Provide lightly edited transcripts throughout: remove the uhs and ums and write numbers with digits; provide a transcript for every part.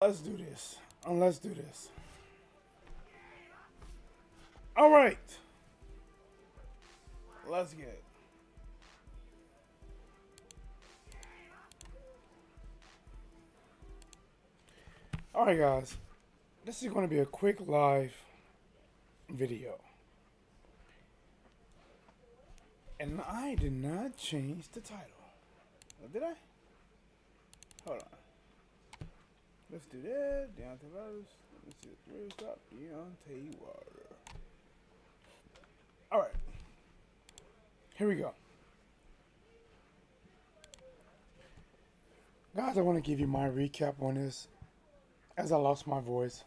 Let's do this. Let's do this. All right. Let's get it. All right, guys. This is going to be a quick live video. And I did not change the title. Did I? Hold on. Let's do that. Deontay verse. Let's see. Where's that? Deontay water. All right. Here we go. Guys, I want to give you my recap on this as I lost my voice.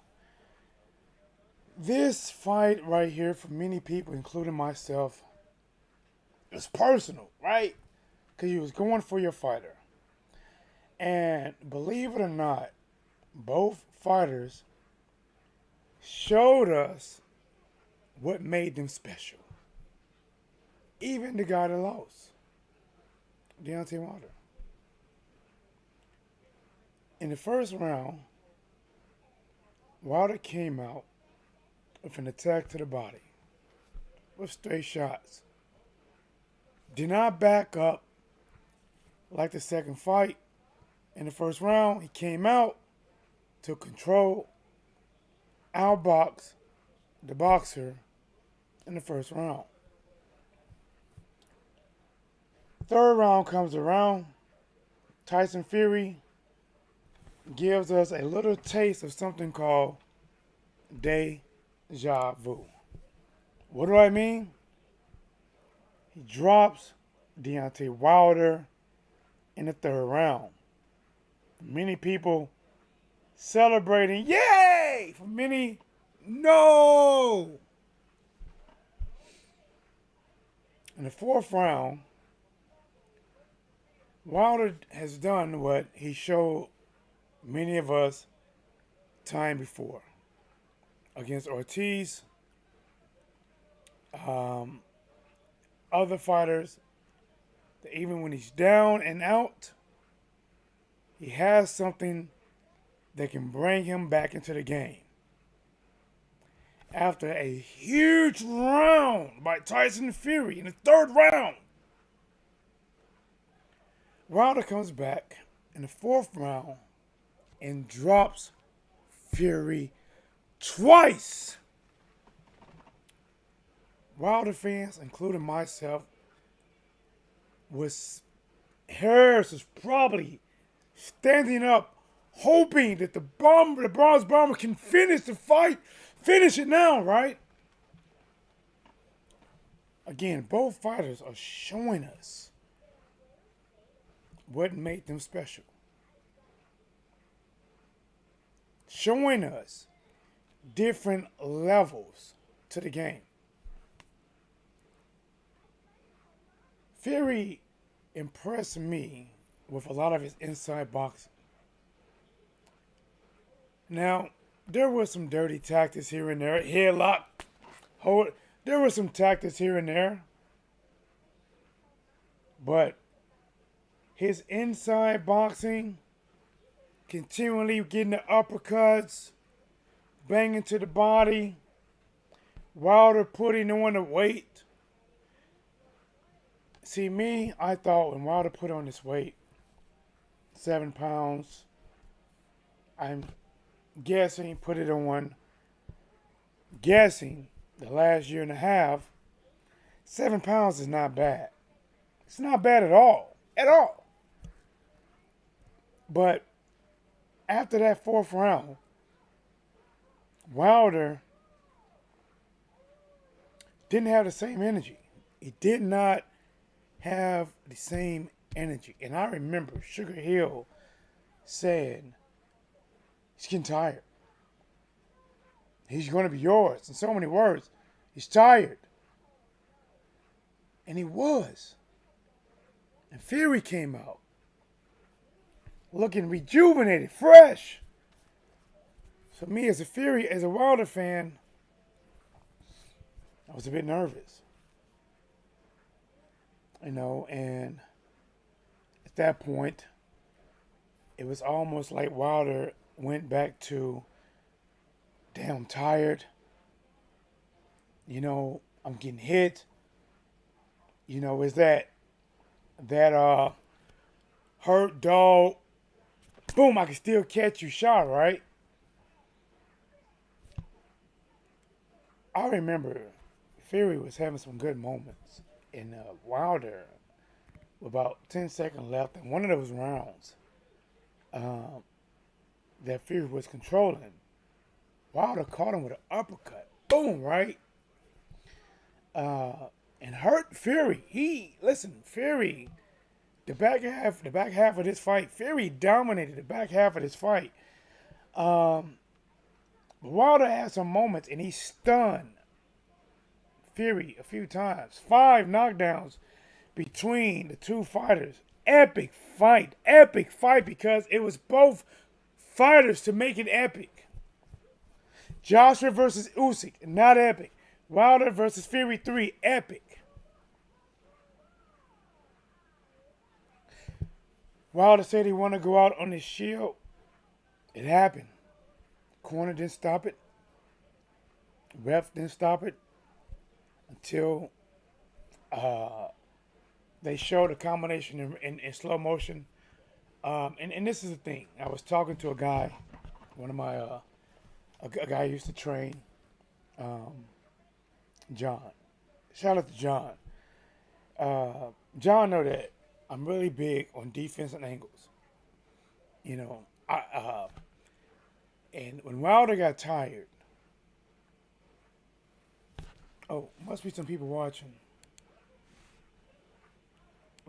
This fight right here, for many people, including myself, it's personal, right? Because you was going for your fighter. And believe it or not, both fighters showed us what made them special. Even the guy that lost, Deontay Wilder. In the first round, Wilder came out with an attack to the body with straight shots. Did not back up like the second fight. In the first round, he came out, took control, outboxed the boxer in the first round. Third round comes around. Tyson Fury gives us a little taste of something called deja vu. What do I mean? He drops Deontay Wilder in the third round. Many people celebrating, yay! For many, no! In the fourth round, Wilder has done what he showed many of us time before against Ortiz, other fighters, that even when he's down and out, he has something that can bring him back into the game. After a huge round by Tyson Fury in the third round, Wilder comes back in the fourth round and drops Fury twice. Wilder fans, including myself, Harris was probably standing up, hoping that the Bronze Bomber can finish the fight. Finish it now, right? Again, both fighters are showing us what made them special. Showing us different levels to the game. Fury impressed me with a lot of his inside boxing. Now, there were some dirty tactics here and there. Headlock, hold. There were some tactics here and there. But his inside boxing, continually getting the uppercuts, banging to the body, Wilder putting on the weight. See, me, I thought when Wilder put on this weight, 7 pounds, I'm guessing, put it on, guessing the last year and a half, 7 pounds is not bad. It's not bad at all. At all. But after that fourth round, Wilder didn't have the same energy. He did not have the same energy. And I remember Sugar Hill said, he's getting tired. He's going to be yours. In so many words, he's tired. And he was. And Fury came out looking rejuvenated, fresh. So me as a Wilder fan, I was a bit nervous. And at that point, it was almost like Wilder went back to, damn, I'm tired. I'm getting hit. Is that hurt dog? Boom, I can still catch you shot, right? I remember Fury was having some good moments in Wilder with about 10 seconds left in one of those rounds that Fury was controlling. Wilder caught him with an uppercut. Boom, right? And hurt Fury. Fury, the back half of this fight, Fury dominated the back half of this fight. Wilder had some moments and he stunned Fury a few times. 5 knockdowns between the two fighters. Epic fight because it was both fighters to make it epic. Joshua versus Usyk, not epic. Wilder versus Fury 3, epic. Wilder said he wanted to go out on his shield. It happened. Corner didn't stop it. Ref didn't stop it until they showed a combination in slow motion. And this is the thing. I was talking to a guy, one of my, a guy I used to train, John. Shout out to John. John know that I'm really big on defense and angles. And when Wilder got tired, must be some people watching.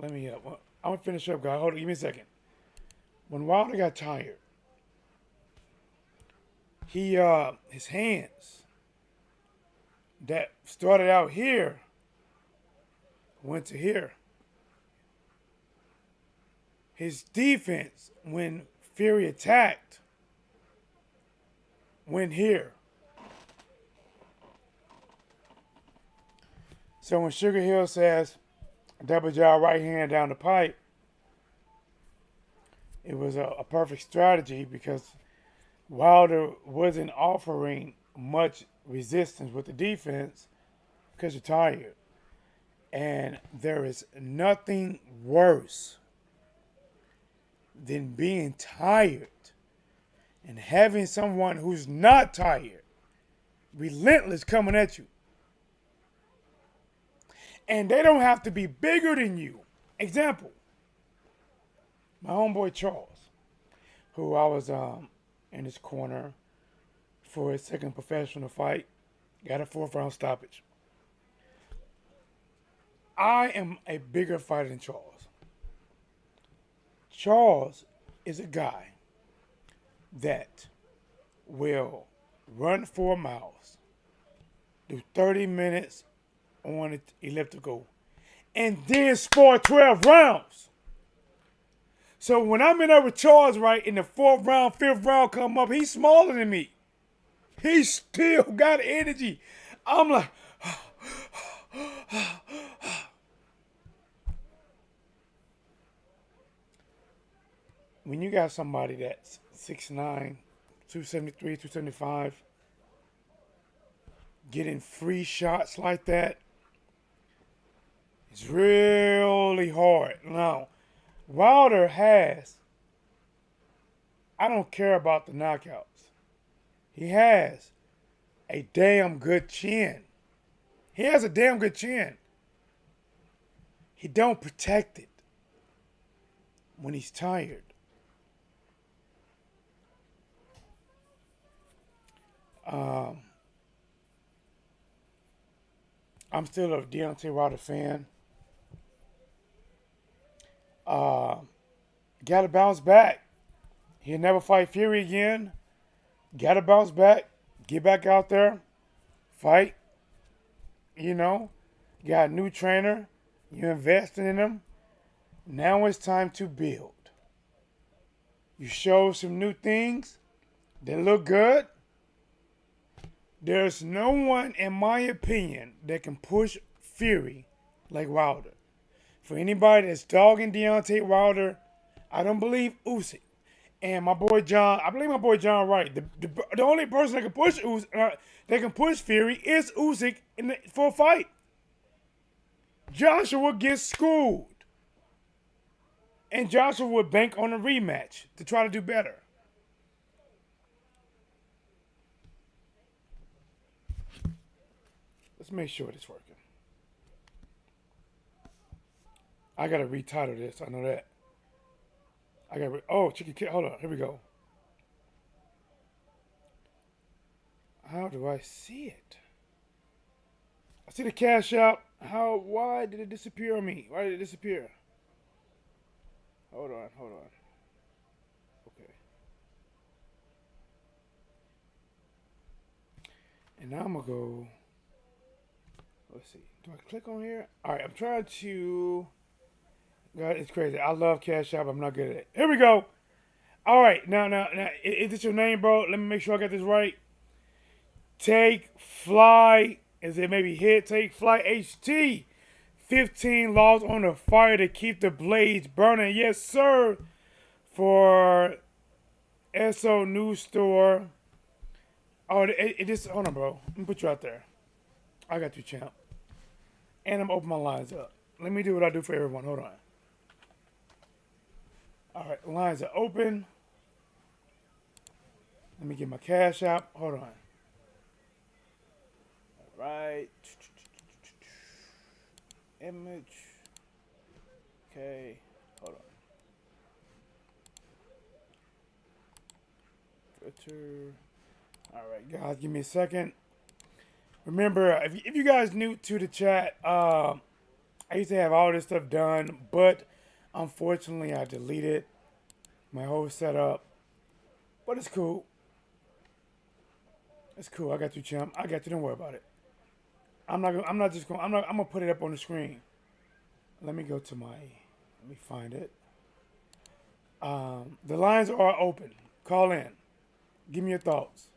I'm gonna finish up, guys. Hold on, give me a second. When Wilder got tired, his hands that started out here went to here. His defense, when Fury attacked, went here. So when Sugar Hill says double jaw right hand down the pipe, it was a perfect strategy because Wilder wasn't offering much resistance with the defense because you're tired. And there is nothing worse than being tired and having someone who's not tired, relentless, coming at you. And they don't have to be bigger than you. Example, my homeboy Charles, who I was in his corner for his second professional fight, got a 4th round stoppage. I am a bigger fighter than Charles. Charles is a guy that will run 4 miles, do 30 minutes on the elliptical, and then spar 12 rounds. So when I'm in there with Charles, right, in the 4th round, 5th round come up, he's smaller than me. He still got energy. I'm like, when you got somebody that's 6'9", 273, 275, getting free shots like that, it's really hard. Now, Wilder has, I don't care about the knockouts. He has a damn good chin. He has a damn good chin. He don't protect it when he's tired. I'm still a Deontay Wilder fan. Gotta bounce back. He'll never fight Fury again. Gotta bounce back. Get back out there. Fight. Got a new trainer. You're investing in him. Now it's time to build. You show some new things that look good. There's no one, in my opinion, that can push Fury like Wilder. For anybody that's dogging Deontay Wilder, I don't believe Usyk. And my boy John, I believe my boy John right. The only person that can push Fury is Usyk for a fight. Joshua gets schooled. And Joshua would bank on a rematch to try to do better. Let's make sure it's working. I gotta retitle this. I know that. Hold on. Here we go. How do I see it? I see the cash out. Why did it disappear on me? Why did it disappear? Hold on. Okay. And now I'm gonna go. Let's see. Do I click on here? All right. I'm trying to. God, it's crazy. I love Cash App. I'm not good at it. Here we go. All right. Now, is this your name, bro? Let me make sure I got this right. Take Fly. Is it maybe hit? Take Fly HT. 15 laws on the fire to keep the blaze burning. Yes, sir. For SO News Store. Oh, it just, hold on, bro. Let me put you out there. I got you, champ. And I'm opening my lines up. Let me do what I do for everyone. Hold on. All right, lines are open. Let me get my cash out. Hold on. All right. Image. Okay. Hold on. Twitter. All right, guys, give me a second. Remember, if you guys new to the chat, I used to have all this stuff done, but unfortunately, I deleted my whole setup. But it's cool. It's cool. I got you, champ. I got you. Don't worry about it. I'm gonna put it up on the screen. Let me find it. The lines are open. Call in. Give me your thoughts.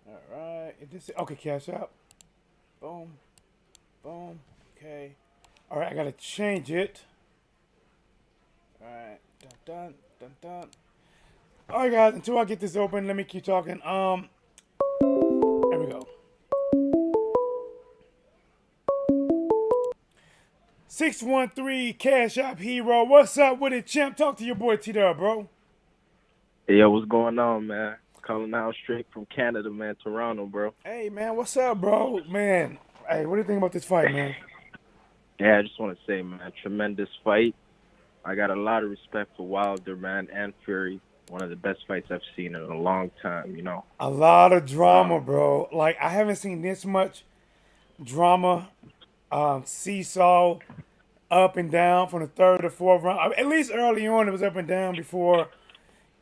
All right. Okay, cash out. Boom. Boom. Okay. All right, I gotta change it. All right. Dun. All right, guys. Until I get this open, let me keep talking. There we go. 613 Cash App Hero. What's up with it, champ? Talk to your boy TDub, bro. Hey, yo, what's going on, man? Calling out straight from Canada, man. Toronto, bro. Hey, man. What's up, bro? Man. Hey, what do you think about this fight, man? Yeah, I just want to say, man, tremendous fight. I got a lot of respect for Wilder, man, and Fury. One of the best fights I've seen in a long time, you know. A lot of drama, bro. Like, I haven't seen this much drama, seesaw, up and down from the third to fourth round. At least early on, it was up and down before.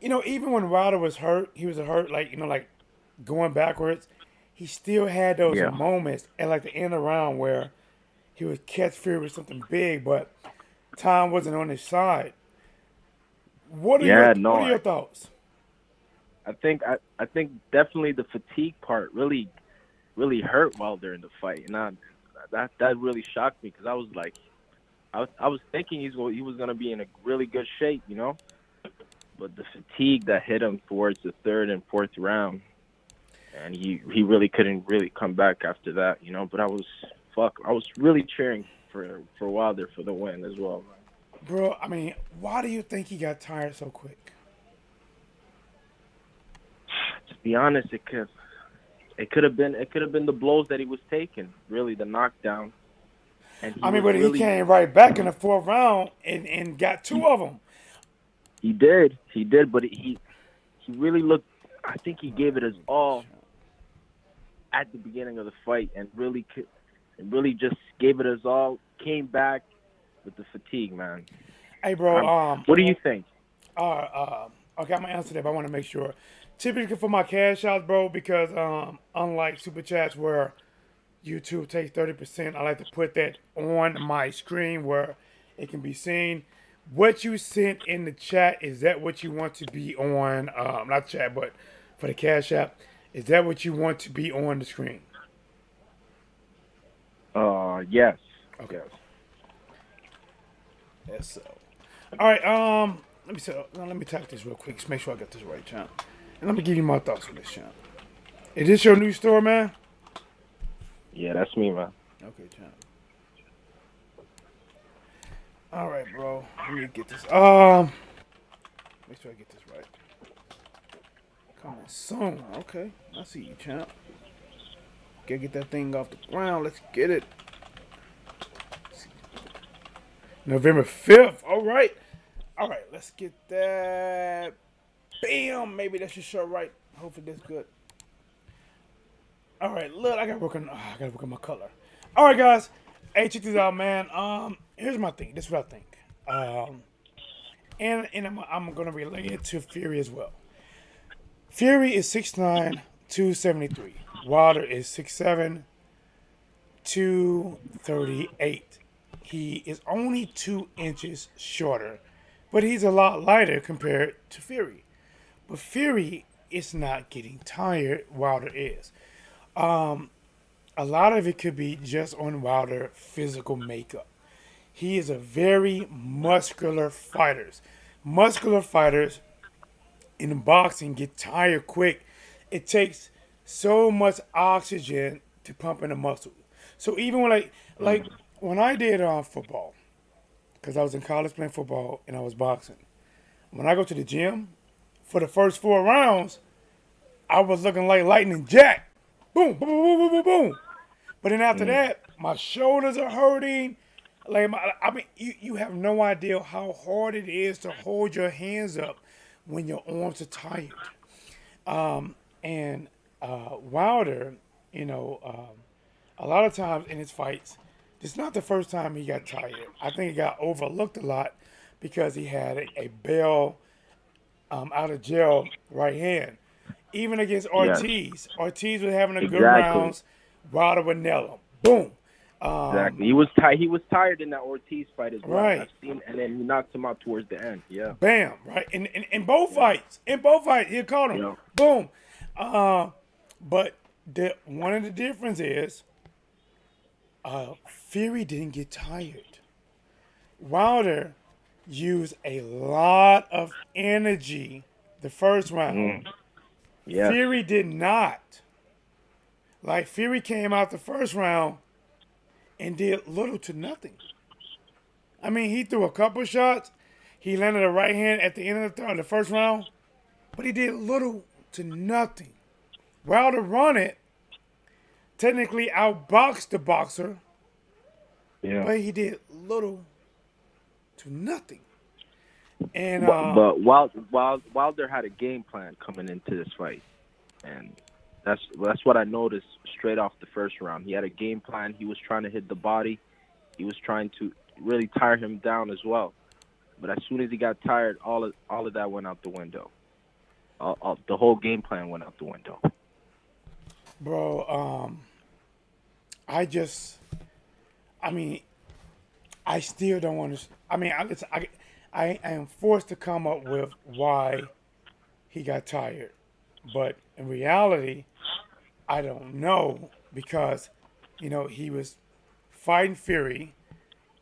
You know, even when Wilder was hurt, he was hurt, like going backwards. He still had those Yeah. moments at like the end of the round where he would catch Fury with something big, but time wasn't on his side. What are your thoughts? I think definitely the fatigue part really hurt Wilder in the fight, and that really shocked me because I was like, I was thinking he was gonna be in a really good shape, you know. But the fatigue that hit him towards the third and fourth round, and he really couldn't really come back after that, you know. But I was really cheering for Wilder for the win as well, man. Bro, I mean, why do you think he got tired so quick? To be honest, it could have been the blows that he was taking, really the knockdown. And he came right back in the fourth round and got two of them. He did, but he really looked. I think he gave it his all at the beginning of the fight, and really just gave it his all. Came back with the fatigue, man. Hey, bro. What do you think? Okay, I'm gonna answer that, but I want to make sure. Typically for my cash outs, bro, because unlike super chats where YouTube takes 30%, I like to put that on my screen where it can be seen. What you sent in the chat, is that what you want to be on? Not chat, but for the cash app, is that what you want to be on the screen? Yes. Okay. Yes. Yes, so. All right. Let me type this real quick. Just make sure I got this right, champ. And let me give you my thoughts on this, champ. Is this your new store, man? Yeah, that's me, man. Okay, champ. All right, bro. Let me get this. Make sure I get this right. Coming soon. Okay, I see you, champ. Gotta get that thing off the ground. Let's get it. November 5th. All right. All right, let's get that. Bam. Maybe that should show right. Hopefully that's good. All right, look, I gotta work on my color. All right, guys. Hey, check this out, man. Here's my thing. This is what I think. And I'm gonna relate it to Fury as well. Fury is 6'9", 273. Wilder is 6'7", 238. He is only 2 inches shorter, but he's a lot lighter compared to Fury. But Fury is not getting tired. Wilder is. A lot of it could be just on Wilder physical makeup. He is a very muscular fighter. Muscular fighters in boxing get tired quick. It takes so much oxygen to pump in the muscle. So even when when I did football, because I was in college playing football and I was boxing. When I go to the gym, for the first 4 rounds, I was looking like Lightning Jack. Boom, boom, boom, boom, boom, boom. But then after that, my shoulders are hurting. You have no idea how hard it is to hold your hands up when your arms are tired. And Wilder, a lot of times in his fights, this is not the first time he got tired. I think he got overlooked a lot because he had a bail out of jail right hand. Even against Ortiz, Ortiz was having a good rounds. Wilder would nail him. Boom. Exactly. He was tired in that Ortiz fight as well. Right. I've seen, and then he knocked him out towards the end. Yeah. Bam. Right. In both fights. He caught him. Yeah. Boom. But one of the difference is Fury didn't get tired. Wilder used a lot of energy the first round. Yeah. Fury did not. Like, Fury came out the first round and did little to nothing. I mean, he threw a couple shots. He landed a right hand at the end of the first round, but he did little to nothing. Wilder run it, technically outboxed the boxer, but he did little to nothing. And but Wilder had a game plan coming into this fight, and that's what I noticed straight off the first round. He had a game plan. He was trying to hit the body. He was trying to really tire him down as well. But as soon as he got tired, all of that went out the window. The whole game plan went out the window. Bro, I still don't understand. I am forced to come up with why he got tired. But in reality, I don't know because, he was fighting Fury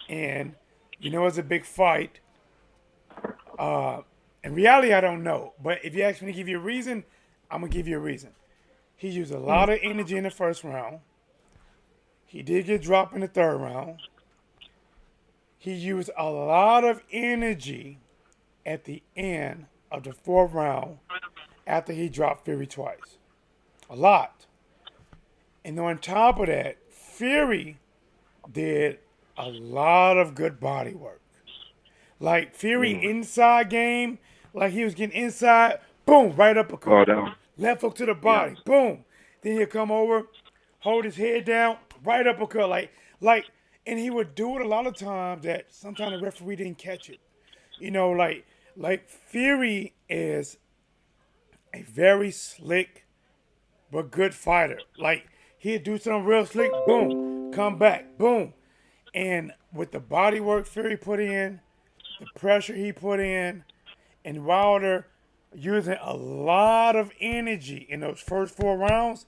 and, it's a big fight. In reality, I don't know. But if you ask me to give you a reason, I'm going to give you a reason. He used a lot of energy in the first round. He did get dropped in the third round. He used a lot of energy at the end of the fourth round after he dropped Fury twice. A lot. And on top of that, Fury did a lot of good body work. Like Fury inside game, like he was getting inside, boom, right uppercut. Left hook to the body, boom. Then he'll come over, hold his head down, right uppercut, and he would do it a lot of times that sometimes the referee didn't catch it. Like Fury is a very slick but good fighter. Like, he'd do something real slick, boom, come back, boom. And with the body work Fury put in, the pressure he put in, and Wilder using a lot of energy in those first 4 rounds,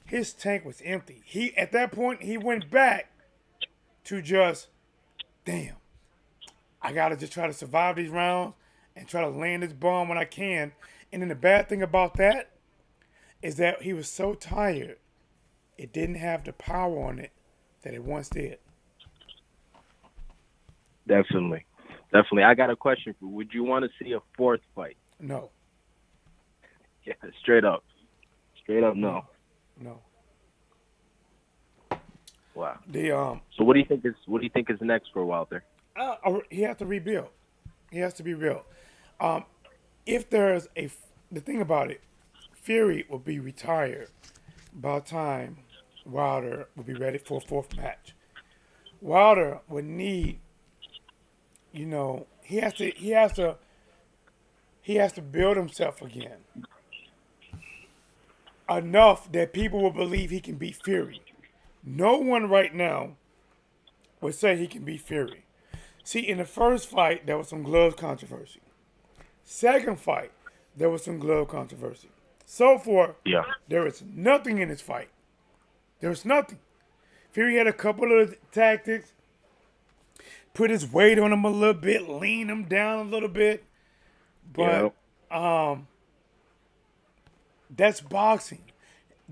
his tank was empty. At that point, he went back to just, damn, I gotta just try to survive these rounds and try to land this bomb when I can. And then the bad thing about that is that he was so tired, it didn't have the power on it that it once did. Definitely. Definitely. I got a question for you. Would you want to see a fourth fight? No, Yeah, straight up. Straight up, no. no. Wow. The So what do you think is next for Wilder? he has to rebuild. He has to be real. Um, if there's the thing about it, Fury will be retired by the time Wilder will be ready for a fourth match. Wilder would need, he has to build himself again enough that people will believe he can beat Fury. No one right now would say he can beat Fury. See, in the first fight, there was some glove controversy. Second fight, there was some glove controversy. So far, Yeah. there is nothing in this fight. There was nothing. Fury had a couple of tactics, put his weight on him a little bit, lean him down a little bit, but that's boxing.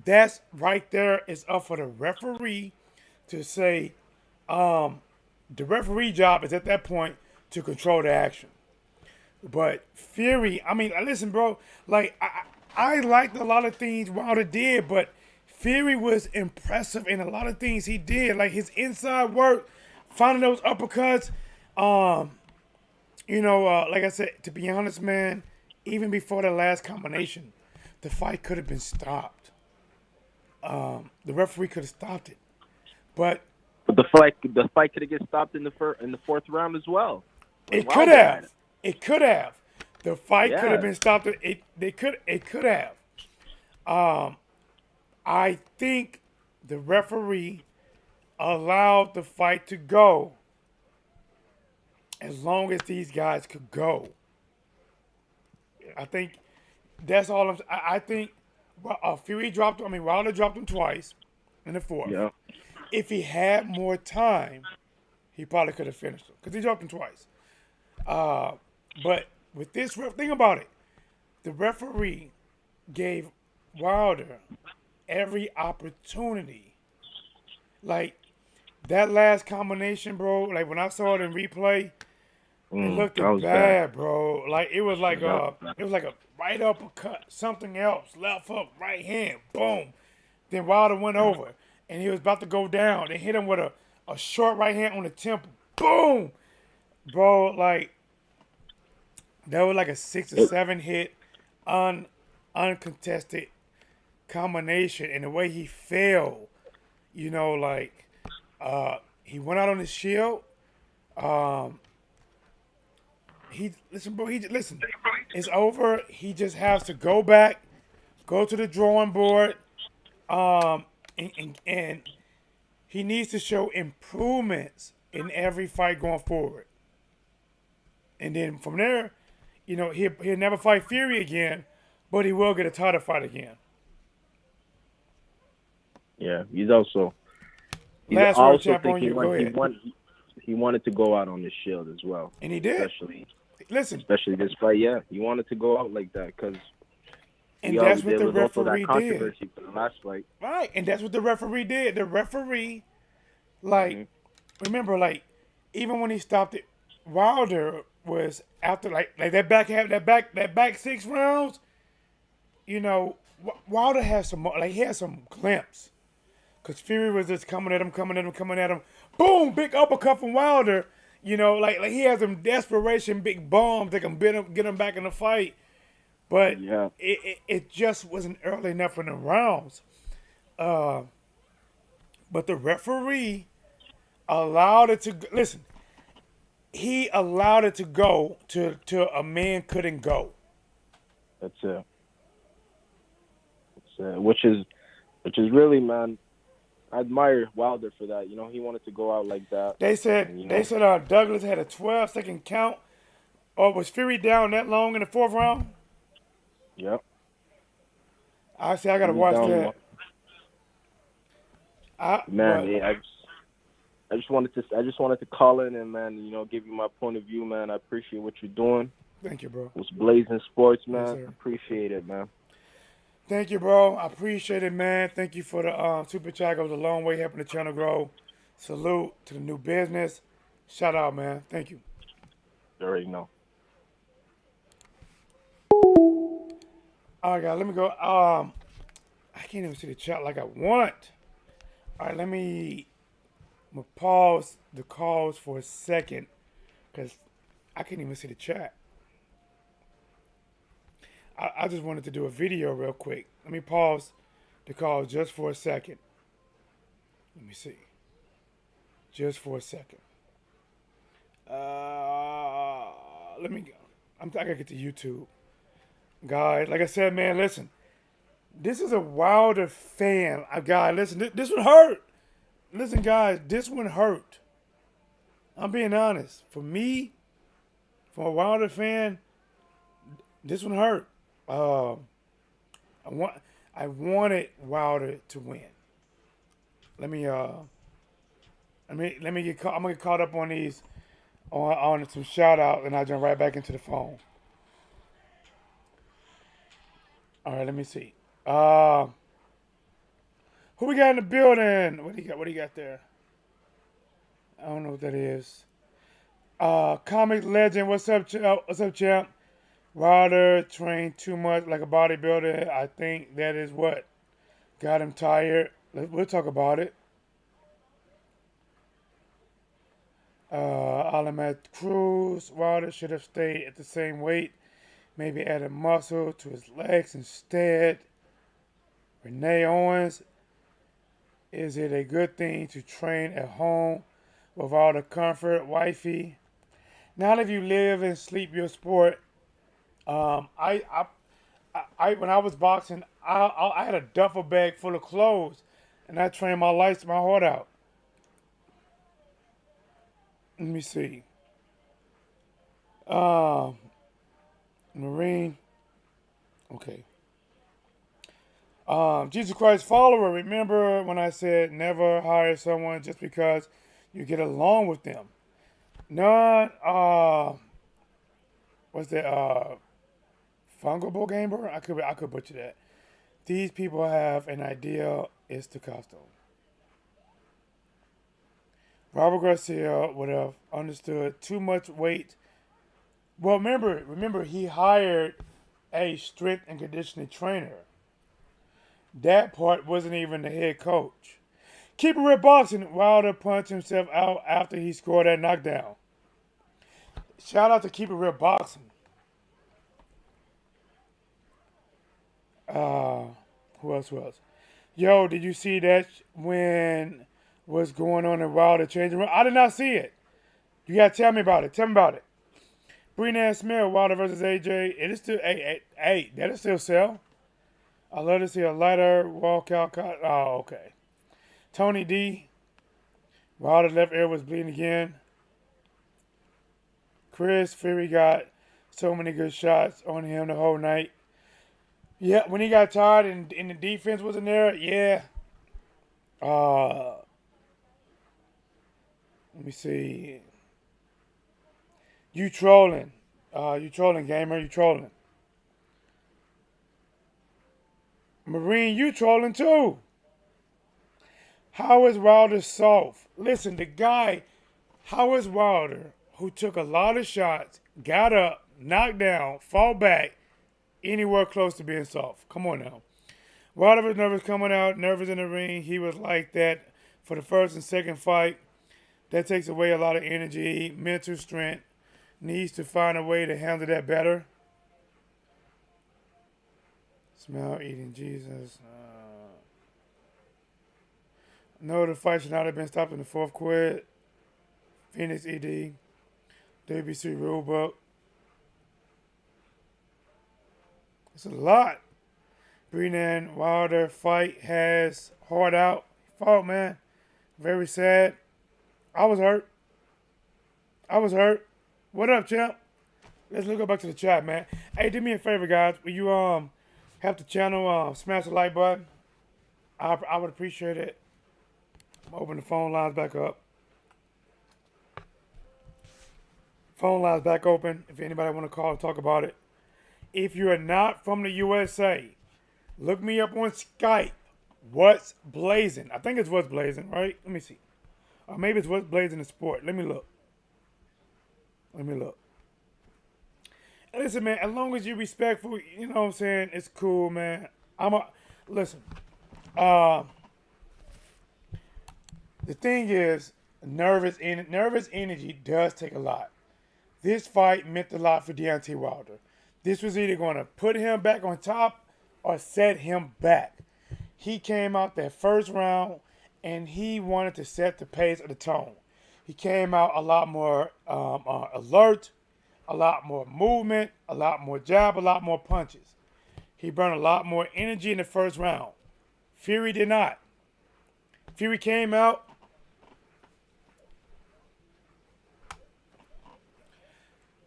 That's right there is up for the referee to say, the referee job is at that point to control the action. But Fury, I mean, listen, bro, like I liked a lot of things Wilder did, but Fury was impressive in a lot of things he did, like his inside work, finding those uppercuts. Like I said, to be honest, man, even before the last combination, the fight could have been stopped. The referee could have stopped it, but But the fight could have get stopped in the fourth round as well. it could have. It could have. The fight could have Yeah. been stopped. It could have. I think the referee allowed the fight to go as long as these guys could go. I think that's all. I think Fury dropped. I mean, Wilder dropped him twice in the fourth. Yeah. If he had more time, he probably could have finished him because he dropped him twice. But with this thing about it, the referee gave Wilder every opportunity. Like that last combination, bro. Like when I saw it in replay, it looked that was bad, bro. Like it was like That it was like a right uppercut, something else, left hook, right hand, boom. Then Wilder went over, and he was about to go down. They hit him with a short right hand on the temple, boom, bro. Like that was like a 6 or 7 hit, uncontested combination, and the way he fell, he went out on his shield. Listen. It's over. He just has to go back, go to the drawing board, and he needs to show improvements in every fight going forward. And then from there, he'll never fight Fury again, but he will get a title fight again. Yeah, he's also Last word, champ, on you. Go ahead. He wanted to go out on his shield as well, And he did. especially this fight. Yeah, he wanted to go out like that because And that's what the there was also that referee did. controversy for the last fight. Right, and that's what the referee did. The referee, remember, even when he stopped it, Wilder was after that back 6 rounds. Wilder had he had some glimpse, cause Fury was just coming at him. Boom, big uppercut from Wilder. He had some desperation, big bombs that can get him back in the fight. But it just wasn't early enough in the rounds. But the referee allowed it to listen. He allowed it to go to a man couldn't go. That's it. Which is really, man. I admire Wilder for that. He wanted to go out like that. They said Douglas had a 12-second count. Or was Fury down that long in the 4th round? Yep. I gotta watch that. I just wanted to call in and, man, give you my point of view, man. I appreciate what you're doing. Thank you, bro. It's Blazing Sports, Yes, man. sir. Appreciate it, man. Thank you, bro. I appreciate it, man. Thank you for the super chat. Goes a long way helping the channel grow. Salute to the new business. Shout out, man. Thank you. You already know. All right, guys. Let me go. I can't even see the chat like I want. All right, I'm gonna pause the calls for a second because I can't even see the chat. I just wanted to do a video real quick. Let me pause the call just for a second. Let me see. Just for a second. Let me go. I gotta get to YouTube. Guys, like I said, man, listen. This is a Wilder fan. Guys, listen, this one hurt. Listen, guys, this one hurt. I'm being honest. For me, for a Wilder fan, this one hurt. I wanted Wilder to win. Let me get caught. I'm gonna get caught up on these on some shout out, and I'll jump right back into the phone. All right, let me see. Who we got in the building? What do you got? What do you got there? I don't know what that is. Comic legend. What's up, what's up, champ? Wilder trained too much like a bodybuilder. I think that is what got him tired. We'll talk about it. Alamat Cruz. Wilder should have stayed at the same weight. Maybe added muscle to his legs instead. Renee Owens. Is it a good thing to train at home with all the comfort, wifey? Now that you live and sleep your sport, I when I was boxing, I had a duffel bag full of clothes, and I trained my heart out. Let me see. Marine. Okay. Jesus Christ follower, remember when I said never hire someone just because you get along with them? None, what's that, fungible gamer? I could butcher that. These people have an idea, it's the costume. Robert Garcia would have understood too much weight. Well, remember he hired a strength and conditioning trainer. That part wasn't even the head coach. Keep it real boxing. Wilder punched himself out after he scored that knockdown. Shout out to Keep It Real Boxing. Who else? Yo, did you see that when what's going on in Wilder changing room? I did not see it. You gotta tell me about it. Tell me about it. Brenan Smith, Wilder versus AJ. It is still that'll still sell. I love to see a lighter walkout. Oh, okay. Tony D. Wilder left ear was bleeding again. Chris Fury got so many good shots on him the whole night. Yeah, when he got tired and the defense wasn't there, yeah. Let me see. You trolling. You trolling, gamer. You trolling. Marine, you trolling too. How is Wilder soft? Listen, the guy, how is Wilder, who took a lot of shots, got up, knocked down, fall back, anywhere close to being soft? Come on now. Wilder was nervous coming out, nervous in the ring. He was like that for the first and second fight. That takes away a lot of energy, mental strength. Needs to find a way to handle that better. Smell eating Jesus. No, the fight should not have been stopped in the fourth quarter. Phoenix ED. WBC rulebook. It's a lot. Brenan Wilder fight has hard out. Fought, man. Very sad. I was hurt. What up, champ? Let's go back to the chat, man. Hey, do me a favor, guys. Will you help the channel smash the like button? I would appreciate it. I'm open the phone lines back up. Phone lines back open if anybody want to call and talk about it. If you are not from the USA, look me up on Skype. Whatsblazing? I think it's Whatsblazing, right? Let me see. Or maybe it's Whatsblazing in sport. Let me look. Let me look. And listen, man, as long as you're respectful, you know what I'm saying, it's cool, man. Listen, uh, the thing is, nervous energy does take a lot. This fight meant a lot for Deontay Wilder. This was either going to put him back on top or set him back. He came out that first round and he wanted to set the pace of the tone. He came out a lot more alert, a lot more movement, a lot more jab, a lot more punches. He burned a lot more energy in the first round. Fury did not. Fury came out.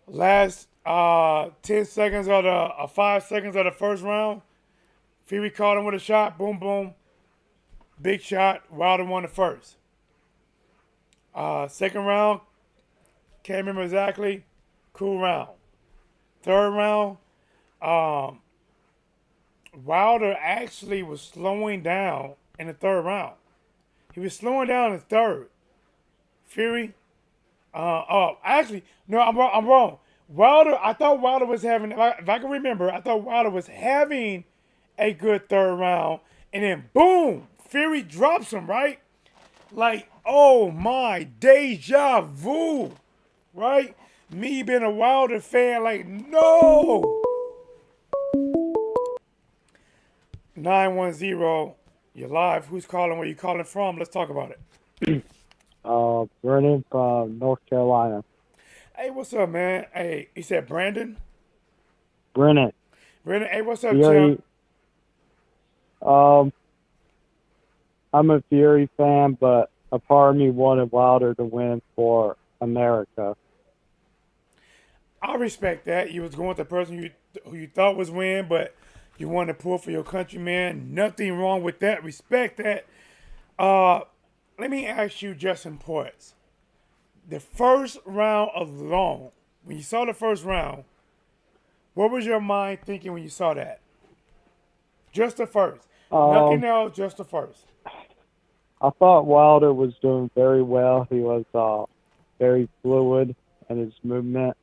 Last 10 seconds of the 5 seconds of the first round, Fury caught him with a shot. Boom, boom. Big shot. Wilder won the first. Second round, can't remember exactly. Cool round. Third round, Wilder actually was slowing down in the third round. He was slowing down in the third. Fury. Actually, no, I'm wrong. Wilder, I thought Wilder was having, if I can remember, I thought Wilder was having a good third round, and then boom, Fury drops him, right? Like, oh my, deja vu, right? Me being a Wilder fan, like, no. 910, you're live. Who's calling? Where you calling from? Let's talk about it. Brennan from North Carolina. Hey, what's up, man? Hey, you said Brandon? Brennan. Brandon, hey, what's up, Fury. champ? I'm a Fury fan, but a part of me wanted Wilder to win for America. I respect that. You was going with the person who you thought was win, but you wanted to pull for your countryman. Nothing wrong with that. Respect that. Let me ask you just in points. The first round alone, when you saw the first round, what was your mind thinking when you saw that? Just the first. Nothing else, just the first. I thought Wilder was doing very well. He was very fluid in his movement.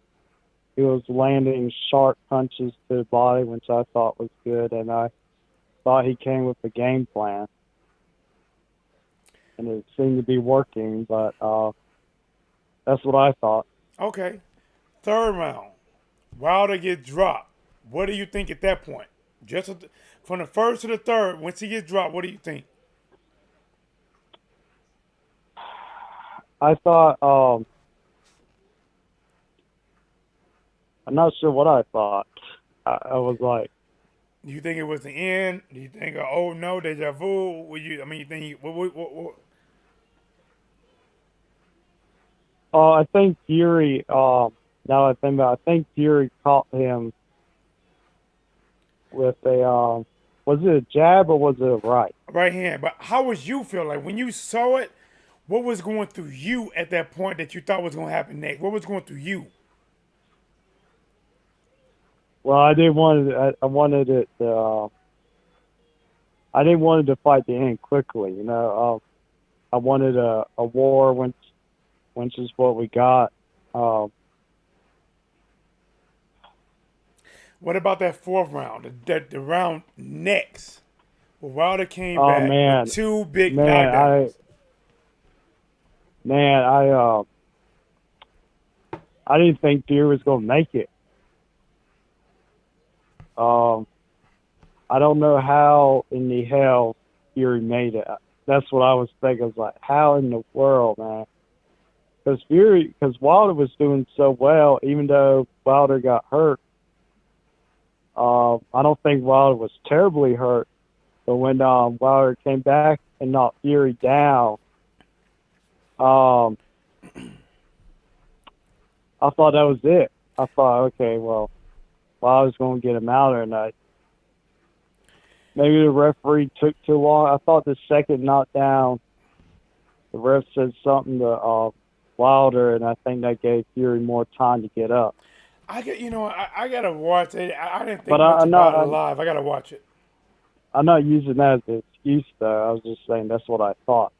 He was landing sharp punches to the body, which I thought was good, and I thought he came with a game plan. And it seemed to be working, but that's what I thought. Okay. Third round. Wilder gets dropped. What do you think at that point? Just from the first to the third, once he gets dropped, what do you think? I thought, I'm not sure what I thought. I was like, Do you think it was the end? Do you think, oh no, deja vu? You think, what? I think Fury, now I think about it, I think Fury caught him with a, was it a jab or was it a right? Right hand. But how was you feel like when you saw it? What was going through you at that point that you thought was going to happen next? What was going through you? Well, I didn't want it, I wanted it, I didn't want it to fight the end quickly, you know. I wanted a war, which is what we got. What about that fourth round? The round next, where Wilder came back with two big knockdowns. I didn't think Fury was going to make it. I don't know how in the hell Fury made it. That's what I was thinking. I was like, how in the world, man? Because Wilder was doing so well, even though Wilder got hurt. I don't think Wilder was terribly hurt, but when Wilder came back and knocked Fury down, I thought that was it. I thought, okay, well, Wilder's going to get him out there, and maybe the referee took too long. I thought the second knockdown, the ref said something to Wilder, and I think that gave Fury more time to get up. I gotta watch it. I didn't think But much I'm about it not live. I gotta watch it. I'm not using that as an excuse though. I was just saying that's what I thought.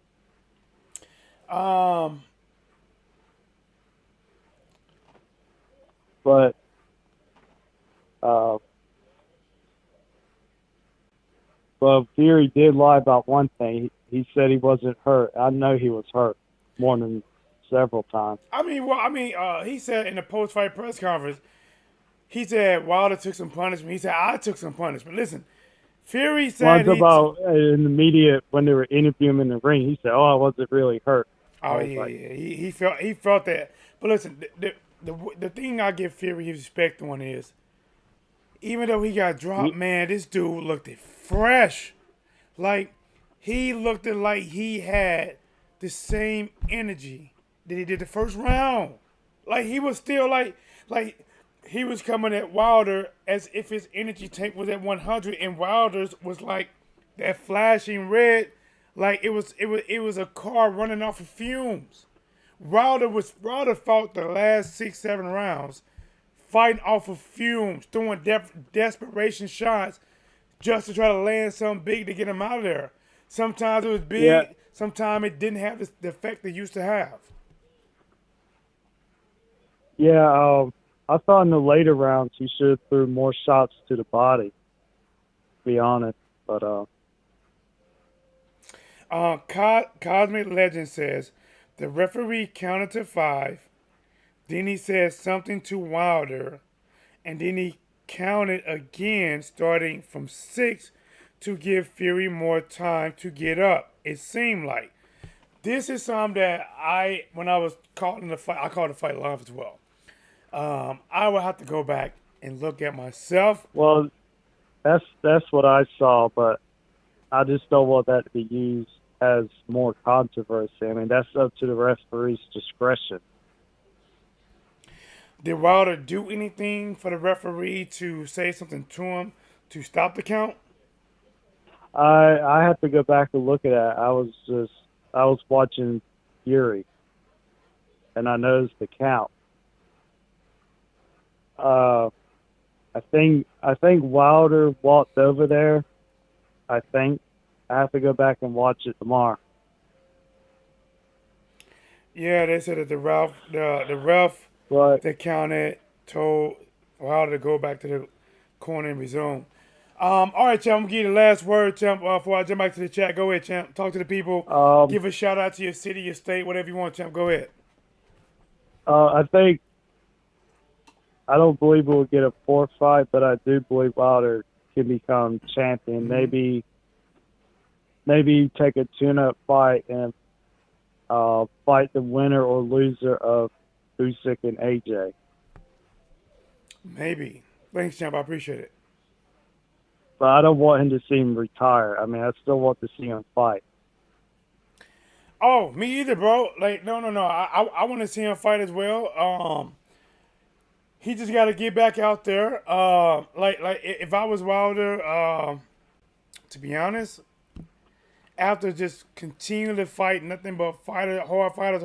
Um, But uh, but Fury did lie about one thing. He said he wasn't hurt. I know he was hurt more than several times. he said in the post-fight press conference, he said Wilder took some punishment. He said I took some punishment. Listen, Fury said Once about in the media when they were interviewing him in the ring, he said, "Oh, I wasn't really hurt." I oh was yeah, like, yeah, he felt that. But listen, the thing I give Fury his respect on is, even though he got dropped, man, this dude looked fresh. Like he looked like he had the same energy that he did the first round. Like he was still like he was coming at Wilder as if his energy tank was at 100, and Wilder's was like that flashing red, like it was a car running off of fumes. Wilder fought the last 6 7 rounds fighting off of fumes, throwing desperation shots just to try to land something big to get him out of there. Sometimes it was yeah, big, sometimes it didn't have the effect it used to have. yeah. I thought in the later rounds he should have threw more shots to the body. To be honest, but Cosmic Legend says the referee counted to 5, then he said something to Wilder, and then he counted again, starting from 6 to give Fury more time to get up. It seemed like this is something that when I was calling the fight, I called the fight live as well. I would have to go back and look at myself. well, that's what I saw. But I just don't want that to be used as more controversy. I mean, that's up to the referee's discretion. Did Wilder do anything for the referee to say something to him to stop the count? I have to go back and look at that. I was watching Fury, and I noticed the count. I think Wilder walked over there. I think I have to go back and watch it tomorrow. Yeah, they said that the ref But that counted told Wilder to go back to the corner and resume. All right, champ. I'm gonna give you the last word, champ. Before I jump back to the chat, go ahead, champ. Talk to the people. um, Give a shout out to your city, your state, whatever you want, champ. Go ahead. I think I don't believe we'll get a fourth fight, but I do believe Wilder can become champion. Maybe take a tune-up fight and fight the winner or loser of Usyk and AJ. Maybe. Thanks, champ. I appreciate it. But I don't want him to see him retire. I mean, I still want to see him fight. Oh, me either, bro. Like, no. I want to see him fight as well. He just got to get back out there. Like if I was Wilder, to be honest, after just continually fight nothing but hard fighters,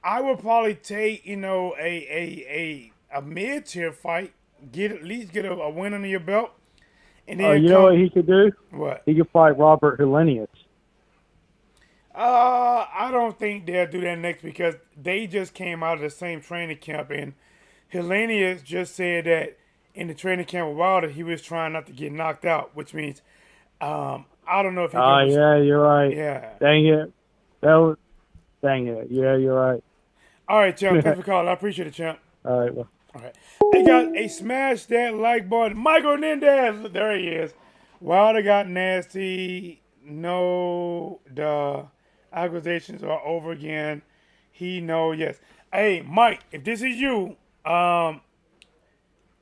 I would probably take a mid tier fight, at least get a win under your belt, and then You know what he could do? what? He could fight Robert Helenius. I don't think they'll do that next because they just came out of the same training camp, and Helenius just said that in the training camp with Wilder, he was trying not to get knocked out, which means I don't know if he can. Yeah, you're right. Yeah. Dang it. Dang it. Yeah, you're right. All right, champ. Thanks for calling. I appreciate it, champ. All right, well. All right. They got a smash that like button. Michael Nendez. There he is. Wilder got nasty. No, the accusations are over again. Yes. Hey, Mike, if this is you,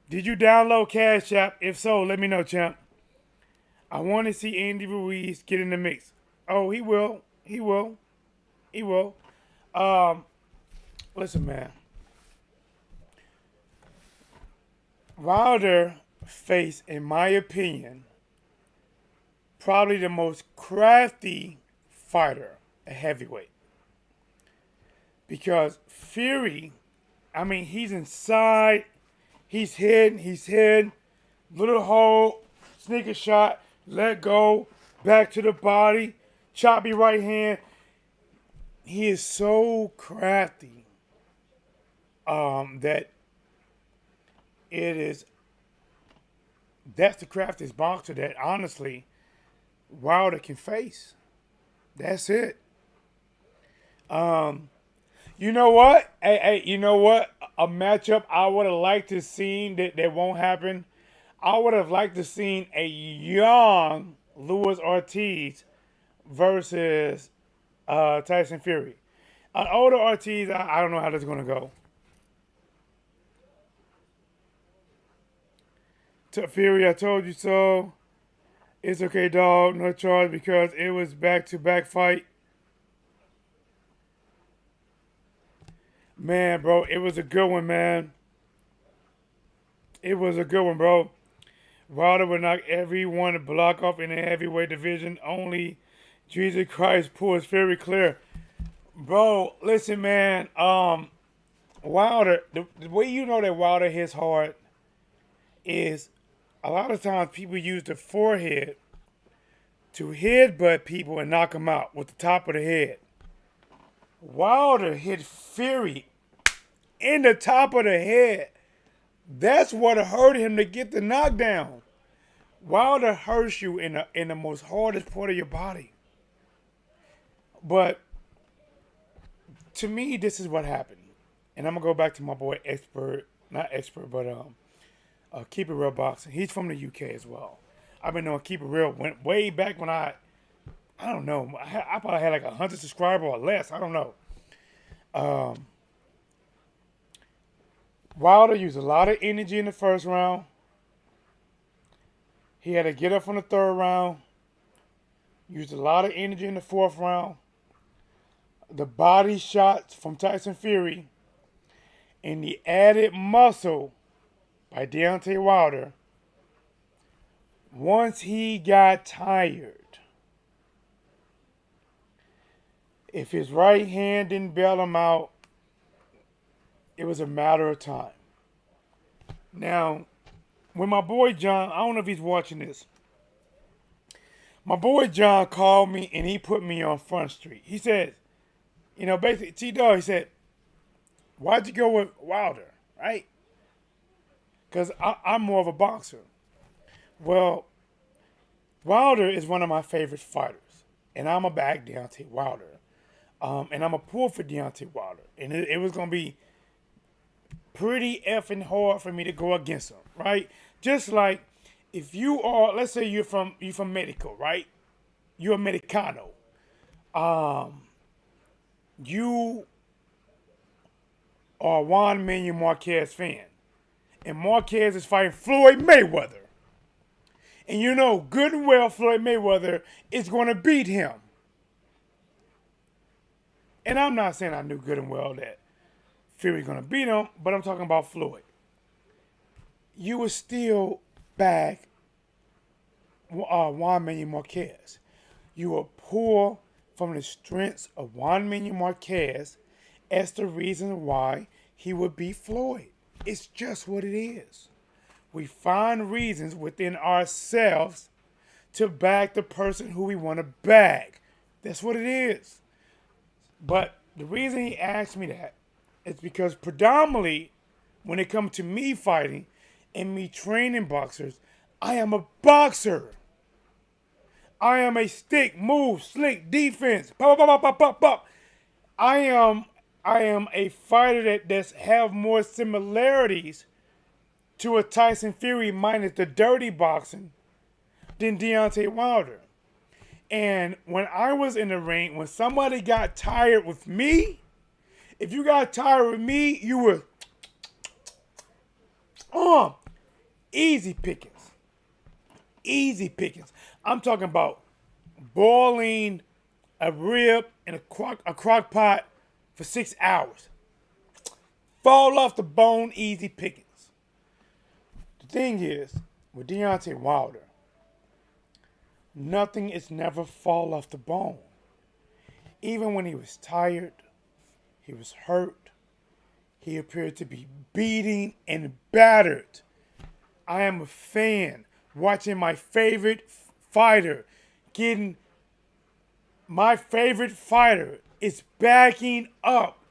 did you download Cash App? If so, let me know, champ. I want to see Andy Ruiz get in the mix. Oh, he will. He will. He will. Listen, man. Wilder faced, in my opinion, probably the most crafty fighter, a heavyweight. because Fury, I mean, he's inside, he's hidden, little hole, sneaker shot, let go, back to the body, choppy right hand. He is so crafty that it is. That's the craftiest boxer that honestly Wilder can face. That's it. You know what? Hey, you know what? A matchup I would have liked to seen that won't happen. I would have liked to seen a young Luis Ortiz versus Tyson Fury. An older Ortiz, I don't know how this is gonna go. To Fury, I told you so. It's okay, dog. No charge because it was back-to-back fight. Man, bro, it was a good one, man. It was a good one, bro. Wilder would knock everyone to block off in the heavyweight division. Only Jesus Christ pulls Fury clear. Bro, listen, man. Wilder, the way you know that Wilder hits hard is a lot of times people use the forehead to headbutt people and knock them out with the top of the head. Wilder hit Fury in the top of the head. That's what hurt him to get the knockdown. Wilder hurts you in the most hardest part of your body. But to me, this is what happened. And I'm gonna go back to my boy Keep It Real Boxing. He's from the UK as well. I've been knowing Keep It Real went way back when I don't know. I probably had like 100 subscribers or less. I don't know. Wilder used a lot of energy in the first round. He had to get up from the third round. Used a lot of energy in the fourth round. The body shots from Tyson Fury and the added muscle by Deontay Wilder. Once he got tired, if his right hand didn't bail him out, it was a matter of time. Now, when my boy John, I don't know if he's watching this, my boy John called me and he put me on Front Street. He said, basically, TDub, he said, why'd you go with Wilder, right? Because I'm more of a boxer. Well, Wilder is one of my favorite fighters. And I'm a back Deontay Wilder. And I'm a pull for Deontay Wilder. And it was going to be pretty effing hard for me to go against him, right? Just like if you are, let's say you're from Mexico, right? You're a Mexicano. You are a Juan Manuel Marquez fan. And Marquez is fighting Floyd Mayweather. And you know good and well Floyd Mayweather is going to beat him. And I'm not saying I knew good and well that Fury's going to beat him, but I'm talking about Floyd. You would still back Juan Manuel Marquez. You will pull from the strengths of Juan Manuel Marquez as the reason why he would beat Floyd. It's just what it is. We find reasons within ourselves to back the person who we want to back. That's what it is. But the reason he asked me that is because predominantly when it comes to me fighting and me training boxers, I am a boxer. I am a stick, move, slick, defense. Pop, pop, pop, pop, pop, pop. I am a fighter that's have more similarities to a Tyson Fury minus the dirty boxing than Deontay Wilder. And when I was in the ring, when somebody got tired with me, if you got tired with me, you were easy pickings. Easy pickings. I'm talking about boiling a rib in a crock pot for 6 hours. Fall off the bone, easy pickings. The thing is, with Deontay Wilder, nothing is never fall off the bone. Even when he was tired, He was hurt. He appeared to be beaten and battered. I am a fan watching my favorite fighter getting. My favorite fighter is backing up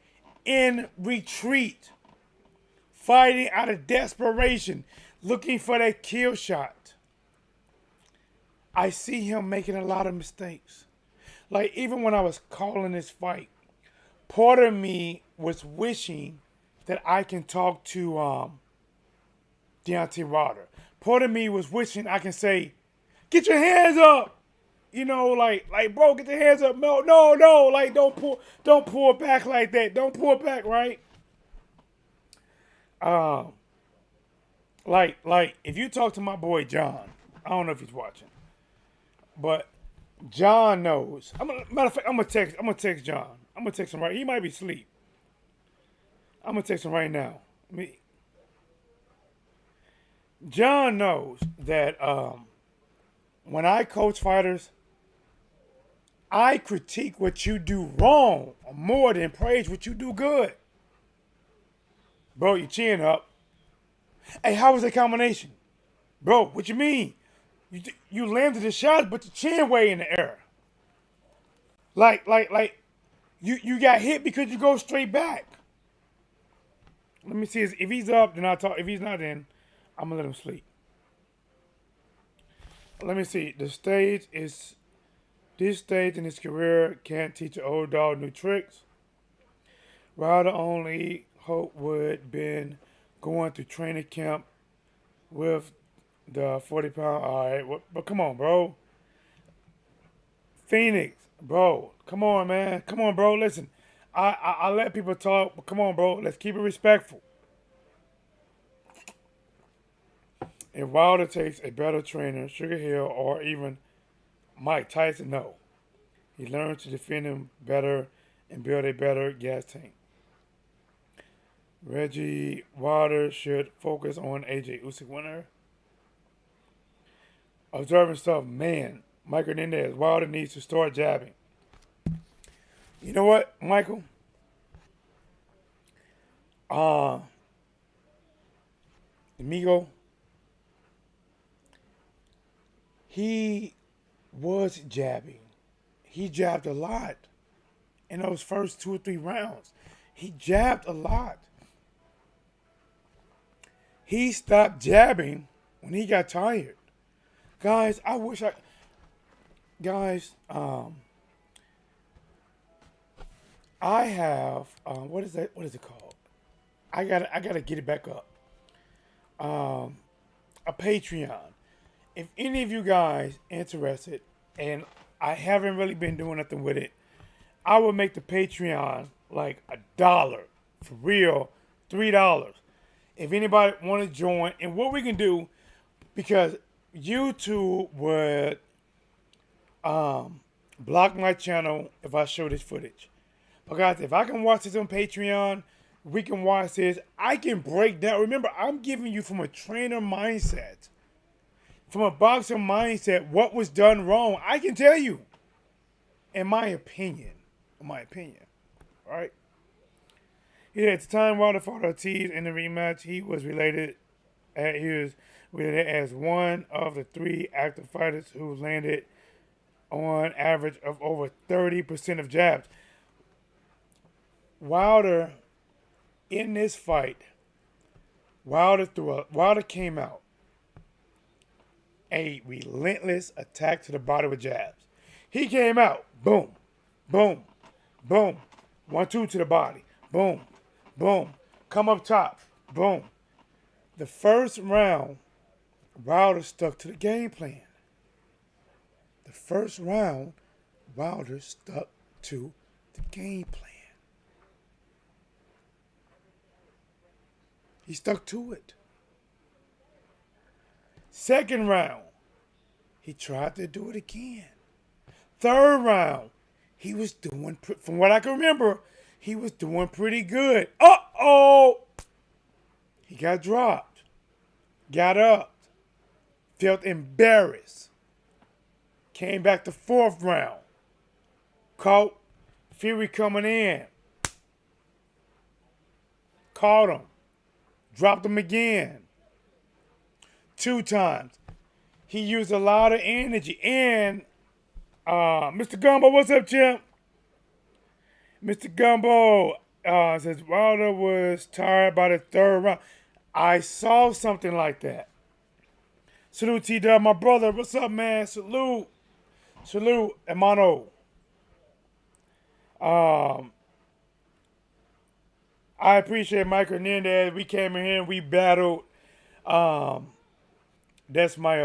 in retreat, fighting out of desperation, looking for that kill shot. I see him making a lot of mistakes. Like, even when I was calling this fight, part of me was wishing that I can talk to Deontay Wilder. Part of me was wishing I can say, "Get your hands up!" You know, like, bro, get your hands up. No, like, don't pull back like that. Don't pull back, right? Like, if you talk to my boy John, I don't know if he's watching, but John knows. Matter of fact, I'm gonna text John. I'm gonna text him right. He might be asleep. I'm gonna text him right now. John knows that when I coach fighters, I critique what you do wrong more than praise what you do good. Bro, your chin up. Hey, how was that combination? Bro, what you mean? You landed the shot, but your chin way in the air. Like, you got hit because you go straight back. Let me see. If he's up, then I'll talk. If he's not, then I'm going to let him sleep. Let me see. This stage in his career can't teach an old dog new tricks. Wilder only hope would been going to training camp with the 40-pound. All right, but come on, bro. Phoenix, bro. Come on, man. Come on, bro. Listen, I let people talk, but come on, bro. Let's keep it respectful. If Wilder takes a better trainer, Sugar Hill, or even Mike Tyson, no. He learned to defend him better and build a better gas tank. Reggie Wilder should focus on AJ Usyk winner. Observing stuff, man. Michael Hernandez, Wilder needs to start jabbing. You know what, Michael? Amigo, he was jabbing. He jabbed a lot in those first 2 or 3 rounds. He jabbed a lot. He stopped jabbing when he got tired. Guys, I have what is that? What is it called? I gotta get it back up. A Patreon. If any of you guys interested, and I haven't really been doing nothing with it, I will make the Patreon like $1 for real, $3. If anybody want to join, and what we can do, because YouTube would block my channel if I show this footage. But guys, if I can watch this on Patreon, we can watch this. I can break down. Remember, I'm giving you from a trainer mindset, from a boxer mindset, what was done wrong. I can tell you, in my opinion, right? Yeah, at the time Wilder fought Ortiz in the rematch, he was related as one of the 3 active fighters who landed on average of over 30% of jabs. Wilder, in this fight, Wilder came out a relentless attack to the body with jabs. He came out, boom, boom, boom, 1-2 to the body, boom, boom, come up top, boom. The first round, Wilder stuck to the game plan. The first round, Wilder stuck to the game plan. He stuck to it. Second round, he tried to do it again. Third round, he was doing, from what I can remember, he was doing pretty good. Uh-oh! He got dropped. Got up. Felt embarrassed. Came back to 4th round. Caught Fury coming in. caught him, dropped him again, 2 times. He used a lot of energy. And Mr. Gumbo, what's up, champ? Mr. Gumbo says Wilder was tired by the 3rd round. I saw something like that. Salute TDub, my brother. What's up, man? Salute. Salute, hermano. I appreciate Mike Hernandez. We came in here and we battled. That's my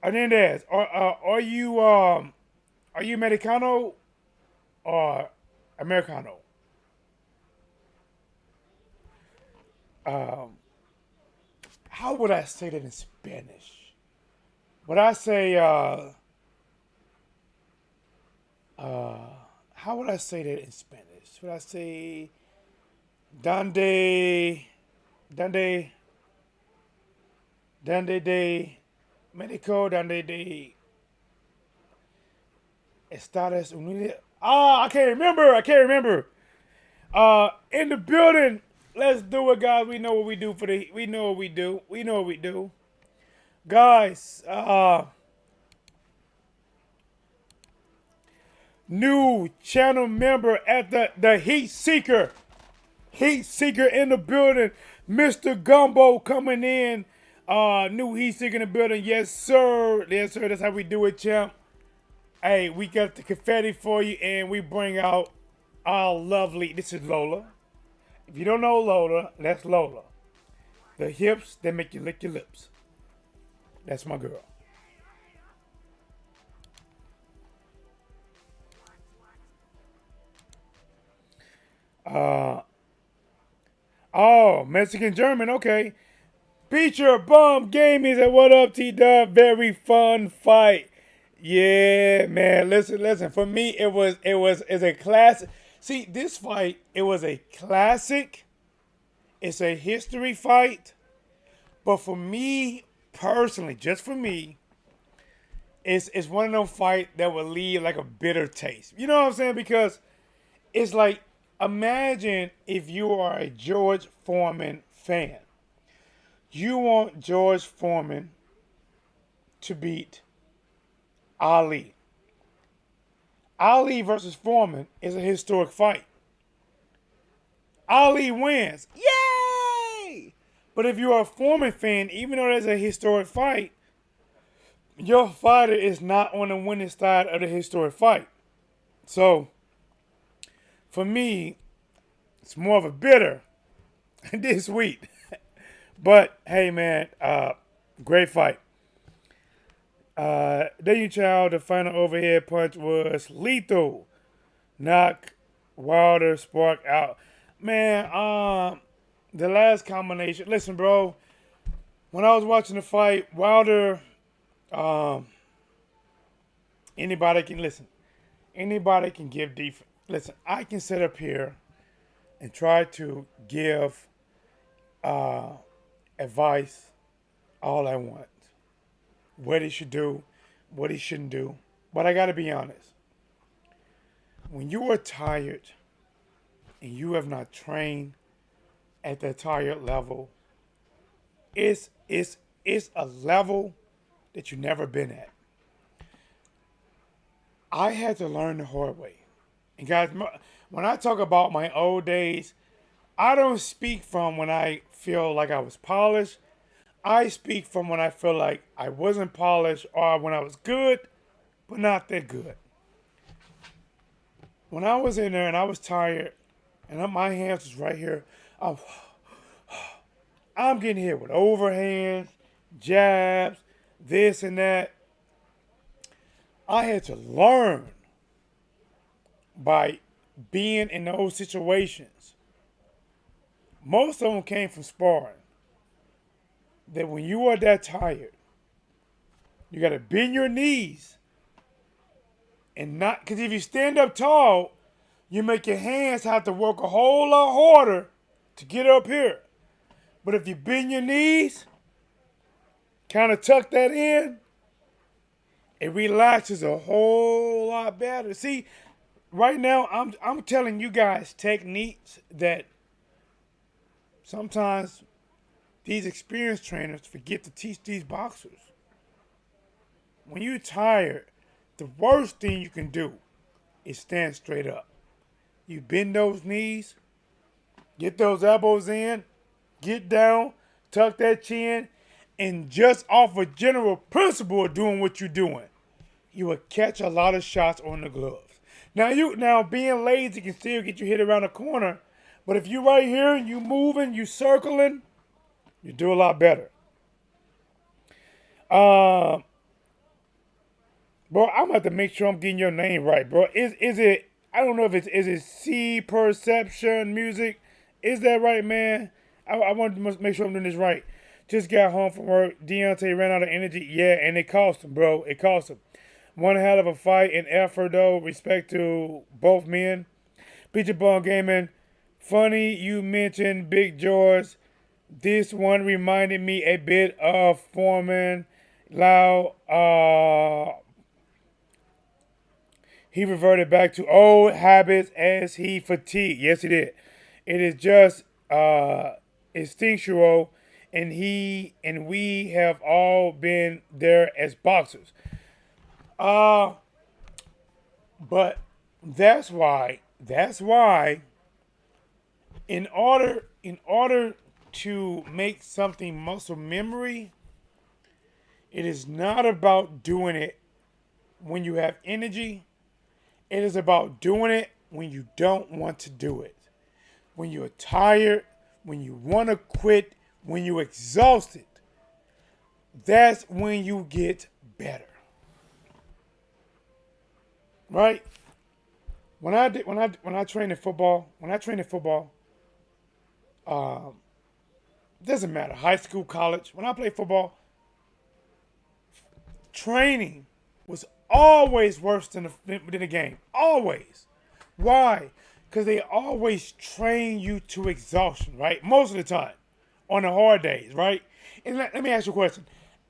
Hernandez. Are you Mexicano or Americano? How would I say that in Spanish? Would I say how would I say that in Spanish? Would I say donde de Mexico, donde de Estados Unidos? I can't remember. In the building. Let's do it, guys. We know what we do we know what we do. Guys, new channel member at the Heat Seeker. Heat Seeker in the building. Mr. Gumbo coming in. New Heat Seeker in the building. Yes, sir. Yes, sir. That's how we do it, champ. Hey, we got the confetti for you, and we bring out our lovely. This is Lola. If you don't know Lola, that's Lola. The hips that make you lick your lips. That's my girl. Oh, Mexican German, okay. Feature Bum Gaming said, what up, T-Dub? Very fun fight. Yeah, man. Listen. For me, it's a classic. See, this fight, it was a classic. It's a history fight. But for me, personally, just for me, it's one of those fights that will leave like a bitter taste. You know what I'm saying? Because it's like, imagine if you are a George Foreman fan. You want George Foreman to beat Ali. Ali versus Foreman is a historic fight. Ali wins. Yay! But if you're a Foreman fan, even though there's a historic fight, your fighter is not on the winning side of the historic fight. So, for me, it's more of a bitter this week. But, hey, man, great fight. Daniel Child, the final overhead punch was lethal. Knock Wilder Spark out. Man, the last combination. Listen, bro. When I was watching the fight, Wilder, anybody can listen. Anybody can give defense. Listen, I can sit up here and try to give advice all I want. What he should do, what he shouldn't do. But I got to be honest. When you are tired and you have not trained at that tired level, it's a level that you've never been at. I had to learn the hard way. And guys, when I talk about my old days, I don't speak from when I feel like I was polished. I speak from when I feel like I wasn't polished or when I was good, but not that good. When I was in there and I was tired and my hands was right here, I'm getting hit with overhands, jabs, this and that. I had to learn by being in those situations. Most of them came from sparring. That when you are that tired, you got to bend your knees and not, because if you stand up tall, you make your hands have to work a whole lot harder to get up here. But if you bend your knees, kind of tuck that in, it relaxes a whole lot better. See, right now, I'm telling you guys techniques that sometimes these experienced trainers forget to teach these boxers. When you're tired, the worst thing you can do is stand straight up. You bend those knees, get those elbows in, get down, tuck that chin, and just off a general principle of doing what you're doing, you will catch a lot of shots on the gloves. Now being lazy can still get you hit around the corner, but if you right here and you moving, you circling, you do a lot better. Bro, I'm gonna have to make sure I'm getting your name right, bro. Is it? I don't know if is it C Perception Music? Is that right, man? I want to make sure I'm doing this right. Just got home from work. Deontay ran out of energy. Yeah, and it cost him, bro. It cost him. One hell of a fight and effort, though. Respect to both men. Peachy Ball Gaming. Funny you mentioned Big George. This one reminded me a bit of Foreman. Lau. He reverted back to old habits as he fatigued. Yes, he did. It is just instinctual, and we have all been there as boxers. But that's why in order to make something muscle memory, it is not about doing it when you have energy. It is about doing it when you don't want to do it. When you're tired, when you want to quit, when you're exhausted. That's when you get better. Right? When I trained in football, doesn't matter, high school, college. When I played football, training was always worse than the game. Always. Why? Because they always train you to exhaustion, right? Most of the time. On the hard days, right? And let me ask you a question.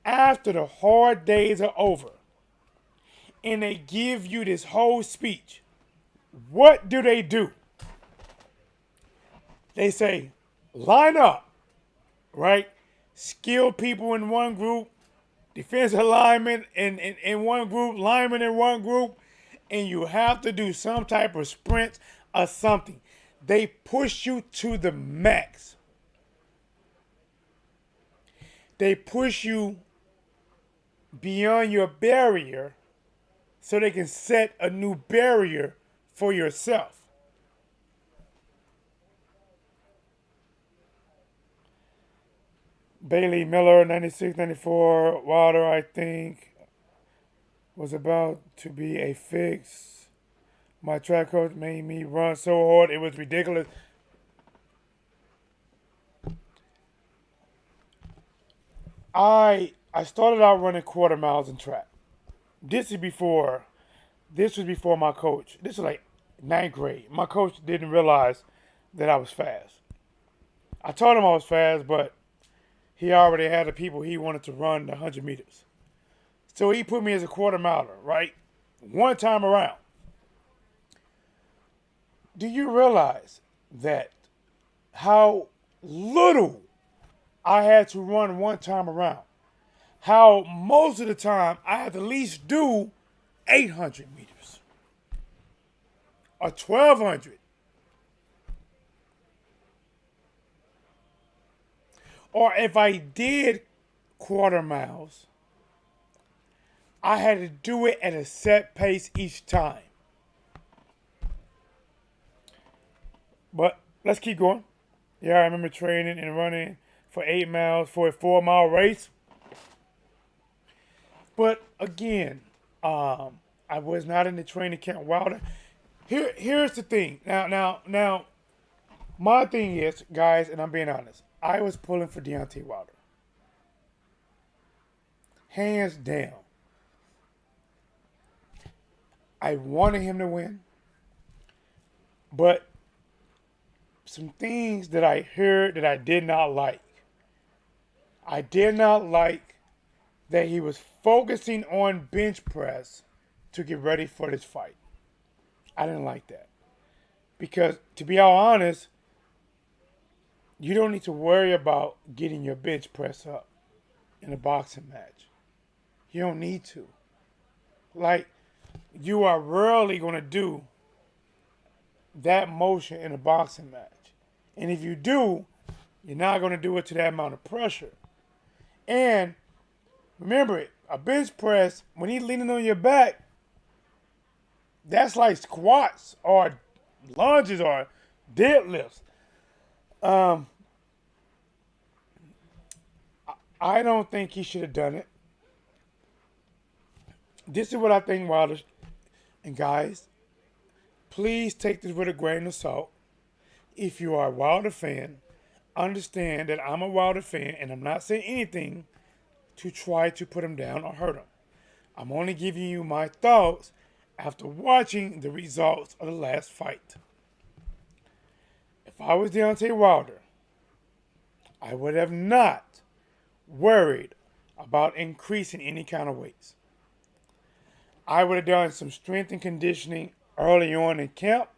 After the hard days are over, and they give you this whole speech, what do? They say, line up, right? Skilled people in one group, defensive linemen in one group, linemen in one group, and you have to do some type of sprint or something. They push you to the max. They push you beyond your barrier so they can set a new barrier for yourself. Bailey Miller, 96, 94. Wilder, I think, was about to be a fix. My track coach made me run so hard, it was ridiculous. I started out running quarter miles in track. This was before my coach. This was like ninth grade. My coach didn't realize that I was fast. I told him I was fast, but he already had the people he wanted to run the 100 meters. So he put me as a quarter miler, right? One time around. Do you realize that how little I had to run one time around? How most of the time I had to at least do 800 meters or 1,200. Or if I did quarter miles, I had to do it at a set pace each time. But let's keep going. Yeah, I remember training and running for 8 miles for a 4-mile race. But again, I was not in the training camp Wilder. Here's the thing. Now, my thing is, guys, and I'm being honest, I was pulling for Deontay Wilder. Hands down. I wanted him to win. But some things that I heard that I did not like. I did not like that he was focusing on bench press to get ready for this fight. I didn't like that. Because, to be all honest, you don't need to worry about getting your bench press up in a boxing match. You don't need to. Like, you are rarely going to do that motion in a boxing match. And if you do, you're not going to do it to that amount of pressure. And remember it, a bench press, when he's leaning on your back, that's like squats or lunges or deadlifts. Um, I don't think he should have done it. This is what I think Wilder. And guys, please take this with a grain of salt. If you are a Wilder fan, understand that I'm a Wilder fan and I'm not saying anything to try to put him down or hurt him. I'm only giving you my thoughts after watching the results of the last fight. If I was Deontay Wilder, I would have not worried about increasing any kind of weights. I would have done some strength and conditioning early on in camp.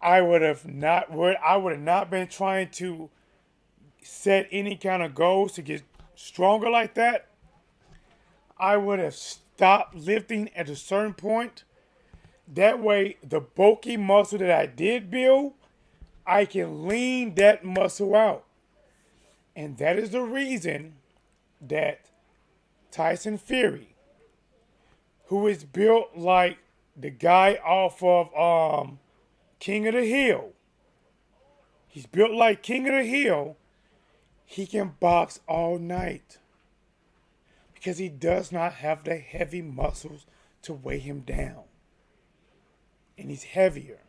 I would have not been trying to set any kind of goals to get stronger like that. I would have stopped lifting at a certain point. That way, the bulky muscle that I did build, I can lean that muscle out. And that is the reason that Tyson Fury, who is built like the guy off of King of the Hill. He's built like King of the Hill. He can box all night. Because he does not have the heavy muscles to weigh him down. And he's heavier.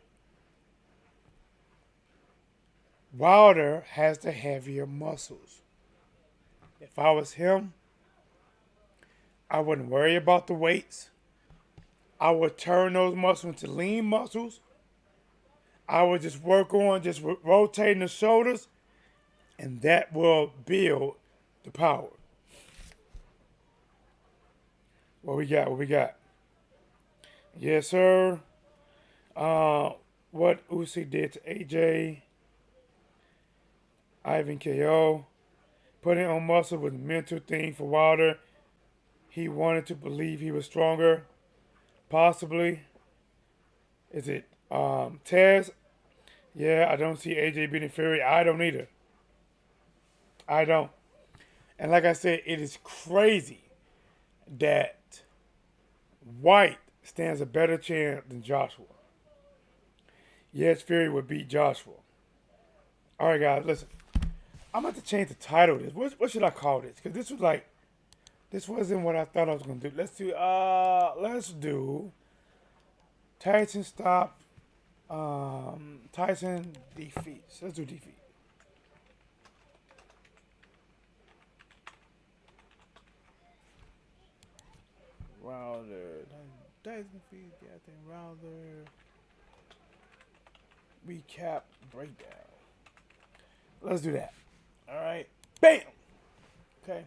Wilder has the heavier muscles. If I was him, I wouldn't worry about the weights. I would turn those muscles into lean muscles. I would just work on just rotating the shoulders, and that will build the power. What we got? Yes, sir. What Usyk did to AJ, Ivan KO. Putting on muscle was a mental thing for Wilder. He wanted to believe he was stronger. Possibly. Is it Taz? Yeah, I don't see AJ beating Fury. I don't either. I don't. And like I said, it is crazy that White stands a better chance than Joshua. Yes, Fury would beat Joshua. All right, guys, listen. I'm about to change the title of this. What should I call this? Because this wasn't what I thought I was going to do. Let's do Tyson stop, Tyson defeats. Let's do defeat. Wilder. Tyson defeats, yeah, I think Wilder. Recap, breakdown. Let's do that. All right. Bam. Okay.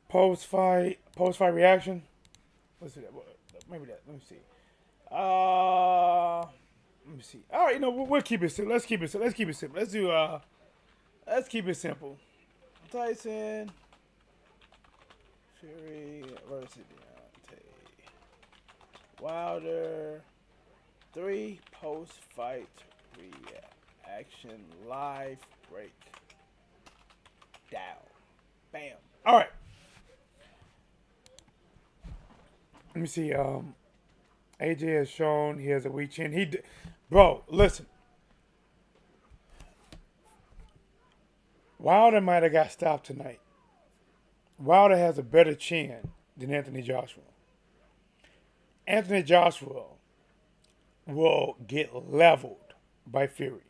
Post fight reaction. Let's do that. Maybe that. Let me see. Let me see. All right. We'll keep it simple. Let's keep it simple. Let's do. Let's keep it simple. Tyson Fury versus Deontay Wilder. 3 post-fight reaction live break down. Bam. All right. Let me see. AJ has shown he has a weak chin. Bro, listen. Wilder might have got stopped tonight. Wilder has a better chin than Anthony Joshua. Anthony Joshua will get leveled by Fury.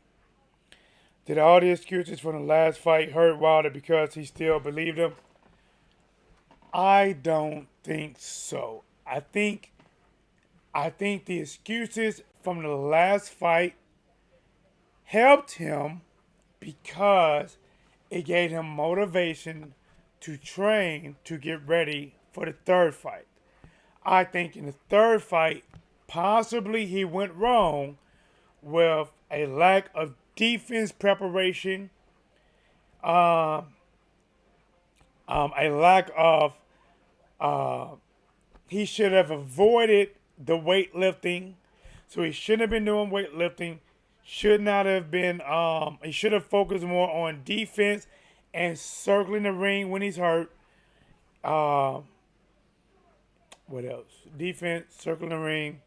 Did all the excuses from the last fight hurt Wilder because he still believed him? I don't think so. I think the excuses from the last fight helped him because it gave him motivation to train to get ready for the third fight. I think in the third fight, possibly he went wrong with a lack of defense preparation, a lack of, he should have avoided the weightlifting. So he shouldn't have been doing weightlifting. Should not have been, he should have focused more on defense and circling the ring when he's hurt. What else? Defense, circling the ring.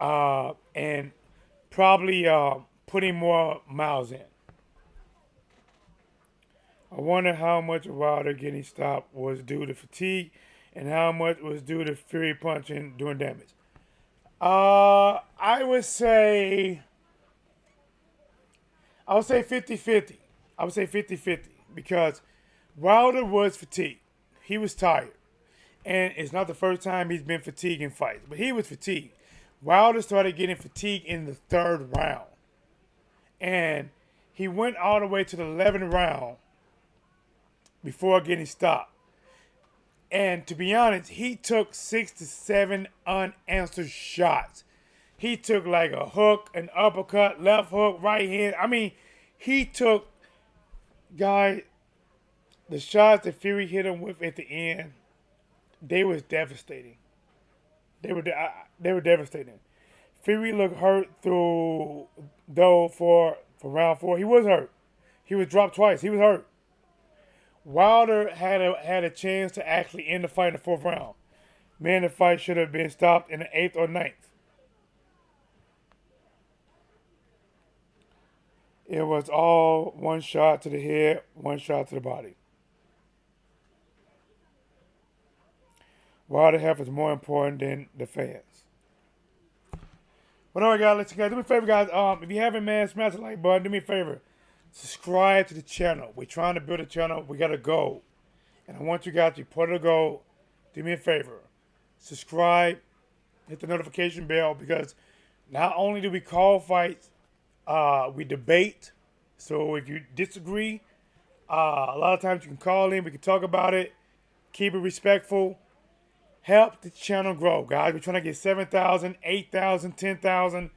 And probably putting more miles in. I wonder how much Wilder getting stopped was due to fatigue and how much was due to Fury punching doing damage. I would say 50-50. I would say 50-50 because Wilder was fatigued. He was tired. And it's not the first time he's been fatigued in fights, but he was fatigued. Wilder started getting fatigued in the third round. And he went all the way to the 11th round before getting stopped. And to be honest, he took 6 to 7 unanswered shots. He took like a hook, an uppercut, left hook, right hand. I mean, he took, guy, the shots that Fury hit him with at the end, they was devastating. They were devastating. Fury looked hurt for round 4. He was hurt. He was dropped twice. He was hurt. Wilder had a chance to actually end the fight in the 4th round. Man, the fight should have been stopped in the 8th or 9th. It was all one shot to the head, one shot to the body. Wilder health is more important than the fans. But all right, guys, let's go. Do me a favor, guys. If you haven't, man, smash the like button. Do me a favor. Subscribe to the channel. We're trying to build a channel. We got a goal. And I want you guys to be part of the goal. Do me a favor. Subscribe. Hit the notification bell because not only do we call fights, we debate. So if you disagree, a lot of times you can call in. We can talk about it. Keep it respectful. Help the channel grow, guys. We're trying to get 7,000, 8,000, 10,000.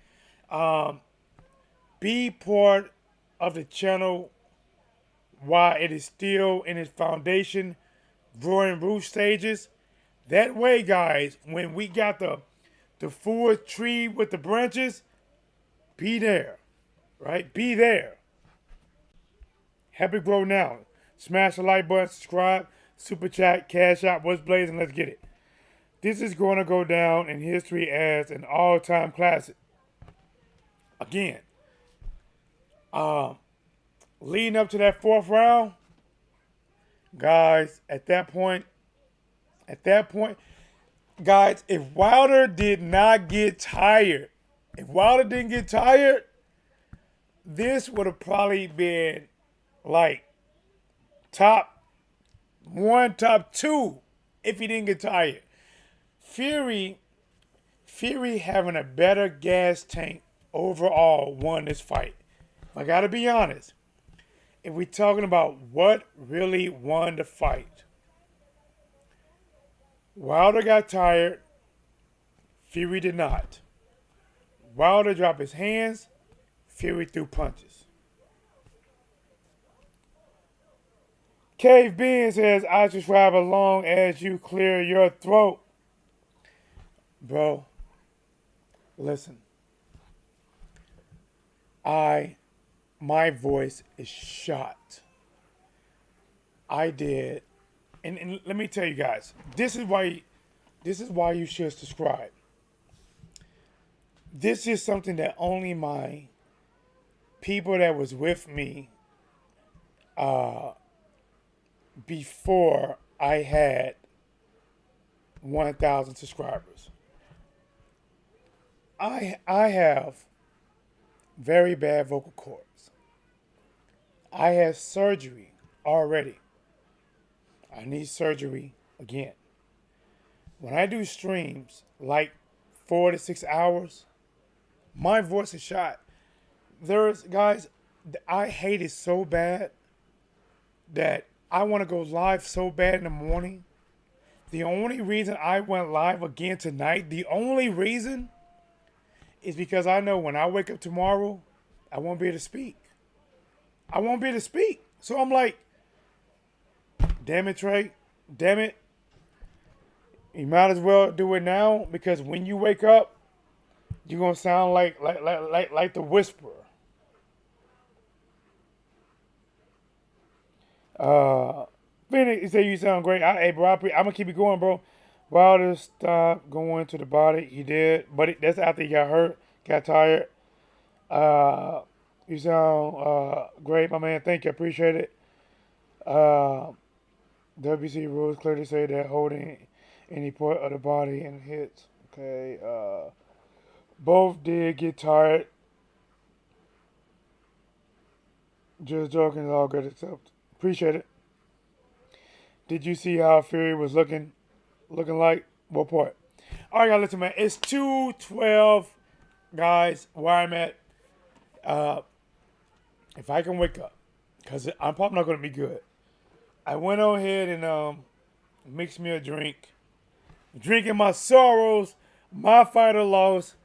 Be part of the channel while it is still in its foundation, growing root stages. That way, guys, when we got the full tree with the branches, be there, right? Be there. Help it grow now. Smash the like button, subscribe, super chat, cash out, Whatsblazing, let's get it. This is going to go down in history as an all-time classic. Again, leading up to that 4th round, guys, at that point, guys, if Wilder did not get tired, this would have probably been like top 1, top 2 if he didn't get tired. Fury having a better gas tank overall won this fight. I gotta be honest. If we're talking about what really won the fight, Wilder got tired. Fury did not. Wilder dropped his hands. Fury threw punches. Cave Bean says, I subscribe as long as you clear your throat. Bro, listen. My voice is shot. I did. And let me tell you guys, this is why you should subscribe. This is something that only my people that was with me before I had 1,000 subscribers. I have very bad vocal cords. I had surgery already. I need surgery again. When I do streams like 4 to 6 hours, my voice is shot. Guys, I hate it so bad that I want to go live so bad in the morning. The only reason I went live again tonight, the only reason is because I know when I wake up tomorrow, I won't be able to speak. I won't be able to speak. So I'm like, damn it, Trey. Damn it. You might as well do it now because when you wake up, you're gonna sound like the whisperer. Phoenix, you say you sound great. Hey, bro, I'm gonna keep it going, bro. Wilder stopped going to the body. He did, but that's after he got hurt, got tired. You sound great, my man. Thank you, appreciate it. WC rules clearly say that holding any part of the body and hits. Okay. Both did get tired. Just joking is all good except. Appreciate it. Did you see how Fury was looking like? What part? All right, guys, listen, man. It's 2:12, guys. Where I'm at. If I can wake up, because I'm probably not going to be good. I went on ahead and mixed me a drink. Drinking my sorrows, my fight or loss.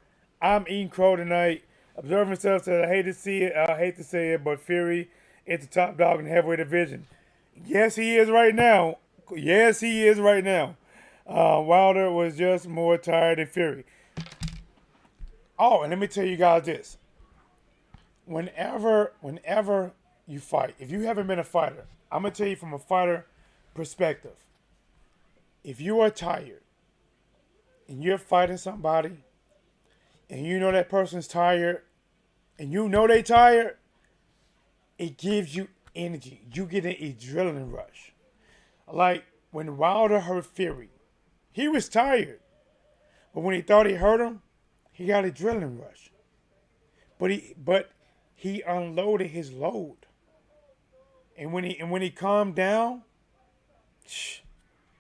I'm eating crow tonight. Observing stuff said I hate to see it, I hate to say it, but Fury is the top dog in the heavyweight division. Yes, he is right now. Yes, he is right now. Wilder was just more tired than Fury. Oh, and let me tell you guys this. Whenever you fight, if you haven't been a fighter, I'm going to tell you from a fighter perspective. If you are tired and you're fighting somebody and you know that person's tired and you know they tired, it gives you energy. You get an adrenaline rush. Like when Wilder hurt Fury, he was tired. But when he thought he hurt him, he got an adrenaline rush. But he unloaded his load. And when he calmed down,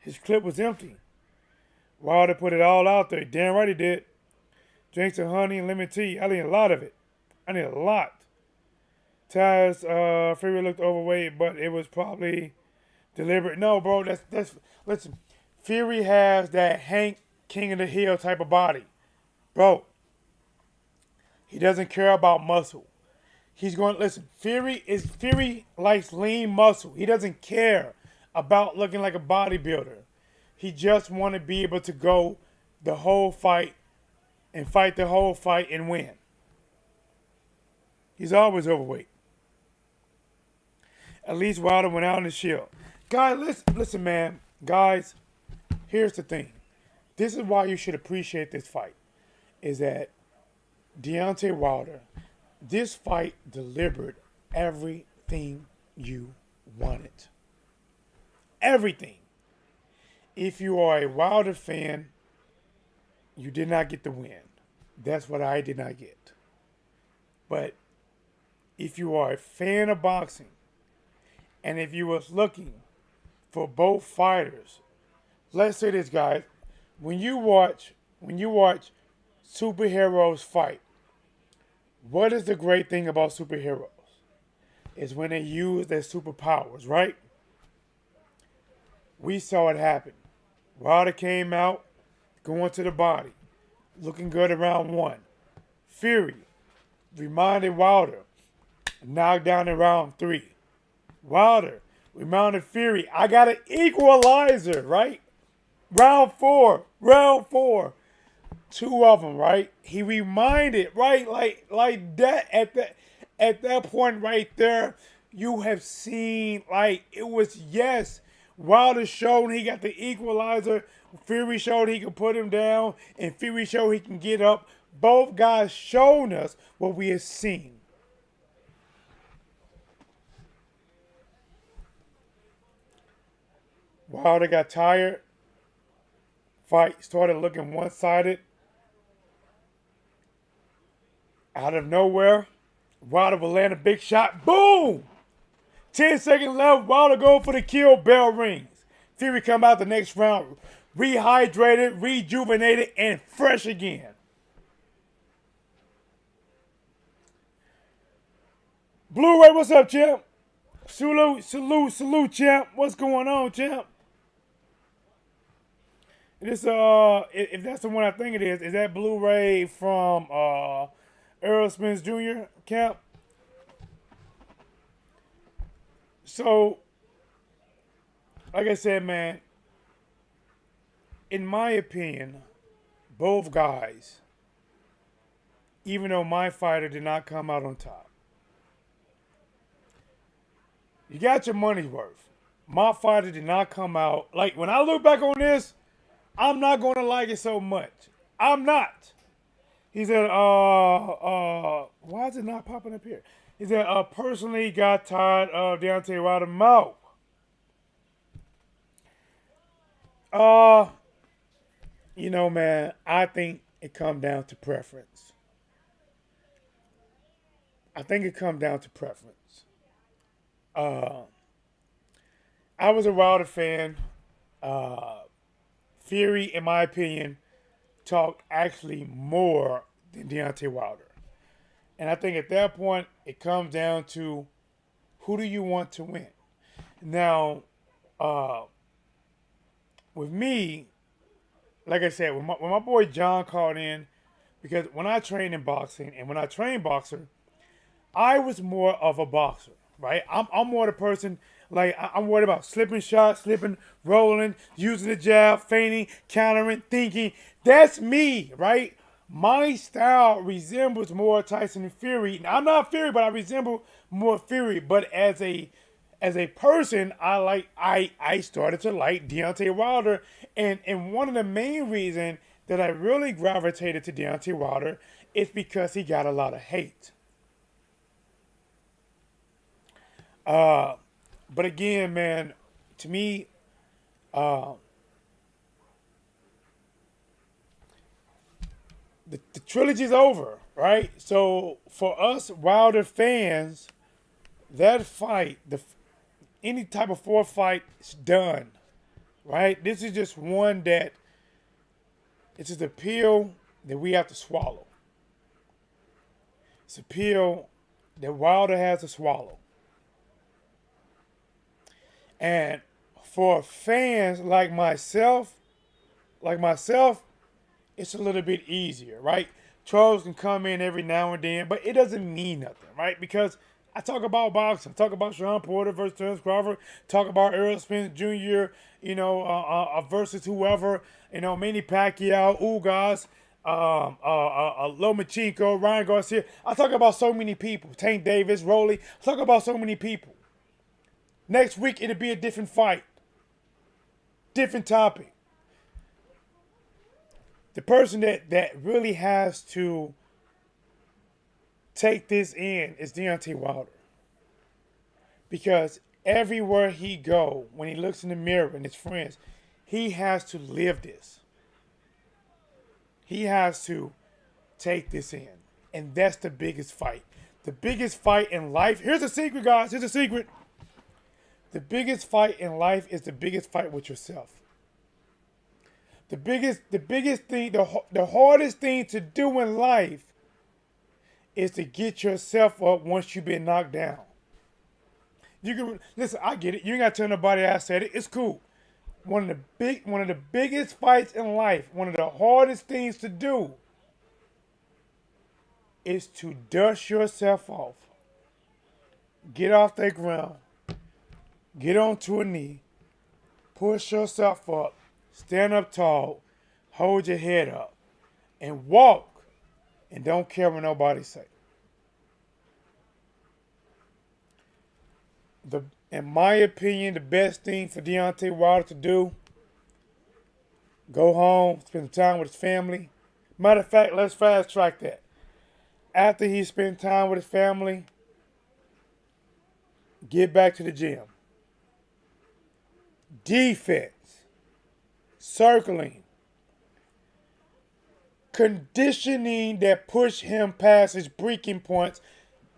his clip was empty. Wilder put it all out there. Damn right he did. Drank some honey and lemon tea. I need a lot of it. I need a lot. Taz, Fury looked overweight, but it was probably deliberate. No, bro, that's listen. Fury has that Hank King of the Hill type of body. Bro, he doesn't care about muscle. He's going, listen, Fury likes lean muscle. He doesn't care about looking like a bodybuilder. He just want to be able to go the whole fight and fight the whole fight and win. He's always overweight. At least Wilder went out in the shield. Guys, listen, man. Guys, here's the thing. This is why you should appreciate this fight. Is that Deontay Wilder, this fight delivered everything you wanted. Everything. If you are a Wilder fan, you did not get the win. That's what I did not get. But if you are a fan of boxing, and if you was looking for both fighters, let's say this, guys. When you watch superheroes fight, what is the great thing about superheroes? Is when they use their superpowers, right? We saw it happen. Wilder came out, going to the body, looking good in round 1. Fury reminded Wilder, knocked down in round 3. Wilder reminded Fury, I got an equalizer, right? Round 4. 2 of them, right? He reminded, right? Like that at that point right there, you have seen, like, it was, yes, Wilder showed he got the equalizer. Fury showed he could put him down, and Fury showed he can get up. Both guys showed us what we have seen. Wilder got tired. Fight started looking one-sided. Out of nowhere, Wilder will land a big shot. Boom! 10 seconds left. Wilder go for the kill. Bell rings. Fury come out the next round, rehydrated, rejuvenated, and fresh again. Blu-ray, what's up, champ? Salute, champ. What's going on, champ? This if that's the one I think it is that Blu-ray from Earl Spence Jr. camp? So, like I said, man, in my opinion, both guys, even though my fighter did not come out on top, you got your money's worth. My fighter did not come out. Like, when I look back on this, I'm not going to like it so much. I'm not. He said, why is it not popping up here? He said, personally got tired of Deontay Wilder mouth. You know, man, I think it comes down to preference. I think it comes down to preference. I was a Wilder fan. Fury, in my opinion, talked actually more than Deontay Wilder. And I think at that point, it comes down to who do you want to win? Now, with me, like I said, when my boy John called in, because when I trained in boxing and when I trained boxer, I was more of a boxer, right? I'm more the person, like, I'm worried about slipping shots, slipping, rolling, using the jab, feigning, countering, thinking. That's me, right? My style resembles more Tyson and Fury. Now, I'm not Fury, but I resemble more Fury. But as a person, I started to like Deontay Wilder, and one of the main reasons that I really gravitated to Deontay Wilder is because he got a lot of hate. But again, man, to me, the trilogy's over, right? So for us Wilder fans, that fight, any type of fourth fight is done, right? This is just one that it's just a pill that we have to swallow. It's a pill that Wilder has to swallow. And for fans like myself, it's a little bit easier, right? Trolls can come in every now and then, but it doesn't mean nothing, right? Because I talk about boxing, talk about Sean Porter versus Terence Crawford, talk about Earl Spence Jr., versus whoever, Manny Pacquiao, Ugas, Lomachenko, Ryan Garcia. I talk about so many people. Tank Davis, Rolly. I talk about so many people. Next week, it'll be a different fight. Different topic. The person that really has to take this in is Deontay Wilder. Because everywhere he go, when he looks in the mirror and his friends, he has to live this. He has to take this in. And that's the biggest fight. The biggest fight in life. Here's a secret, guys. Here's a secret. The biggest fight in life is the biggest fight with yourself. The biggest thing, the hardest thing to do in life is to get yourself up once you've been knocked down. You can listen, I get it. You ain't gotta tell nobody I said it. It's cool. One of the biggest fights in life, one of the hardest things to do is to dust yourself off. Get off that ground. Get onto a knee, push yourself up, stand up tall, hold your head up, and walk, and don't care what nobody say. In my opinion, the best thing for Deontay Wilder to do, go home, spend time with his family. Matter of fact, let's fast track that. After he spent time with his family, get back to the gym. Defense, circling, conditioning that push him past his breaking points.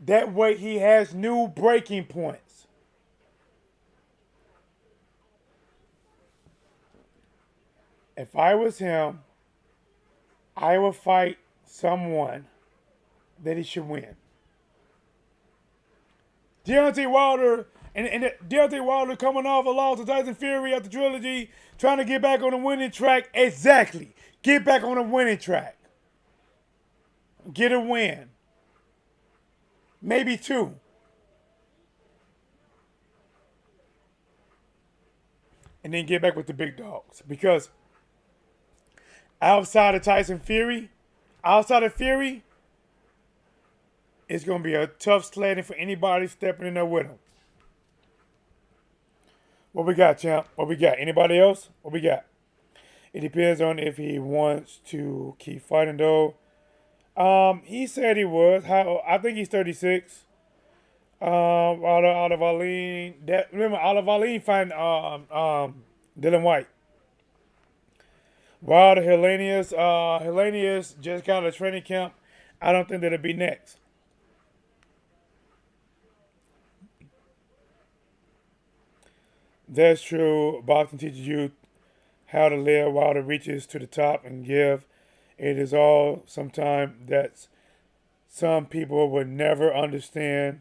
That way he has new breaking points. If I was him, I would fight someone that he should win. Deontay Wilder And Deontay Wilder coming off a loss to Tyson Fury after trilogy, trying to get back on the winning track. Exactly. Get back on the winning track. Get a win. Maybe 2. And then get back with the big dogs. Because outside of Fury, it's going to be a tough sledding for anybody stepping in there with him. What we got, champ? What we got? Anybody else? What we got? It depends on if he wants to keep fighting, though. He said he was. I think he's 36. Out of Arlene. Remember, out of Arlene fighting Dylan White. Wilder, Hellenius just got out of training camp. I don't think that'll be next. That's true. Boxing teaches you how to live while it reaches to the top and give. It is all sometimes that some people would never understand.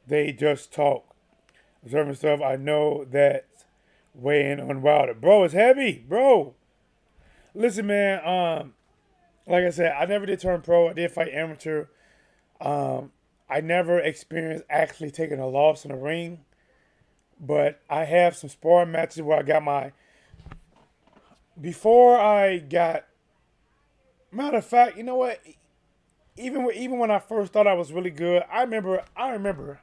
They just talk. Observing stuff. I know that weighing on Wilder. Bro, it's heavy, bro. Listen, man. Like I said, I never did turn pro. I did fight amateur. I never experienced actually taking a loss in the ring. But I have some sparring matches where I got my... Before I got... Matter of fact, you know what? Even when I first thought I was really good, I remember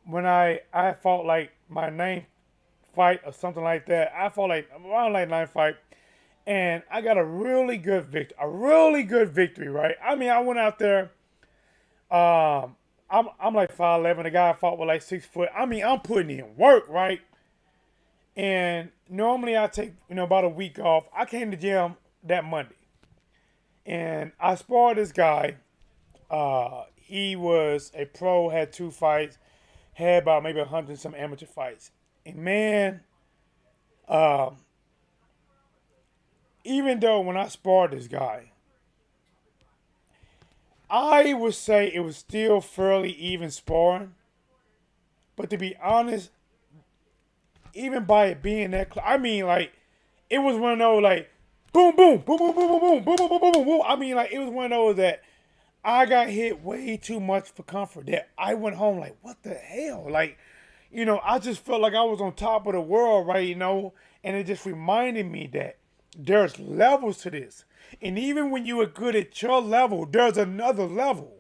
when I fought like my 9th fight or something like that. I fought like around like 9th fight, and I got a really good victory, right? I mean, I went out there. I'm like 5'11". The guy I fought was like 6 foot. I mean, I'm putting in work, right? And normally I take, about a week off. I came to gym that Monday. And I sparred this guy. He was a pro, had 2 fights, had about maybe 100 some amateur fights. And man, even though when I sparred this guy, I would say it was still fairly even sparring. But to be honest, even by it being that close, I mean, like, it was one of those, like, boom, boom, boom, boom, boom, boom, boom, boom, boom, boom, boom, boom. I mean, like, it was one of those that I got hit way too much for comfort that I went home like, what the hell? Like, I just felt like I was on top of the world, right, And it just reminded me that there's levels to this. And even when you are good at your level, there's another level.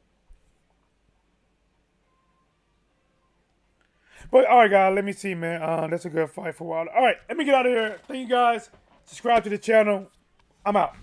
But, all right, guys, let me see, man. That's a good fight for a while. All right, let me get out of here. Thank you, guys. Subscribe to the channel. I'm out.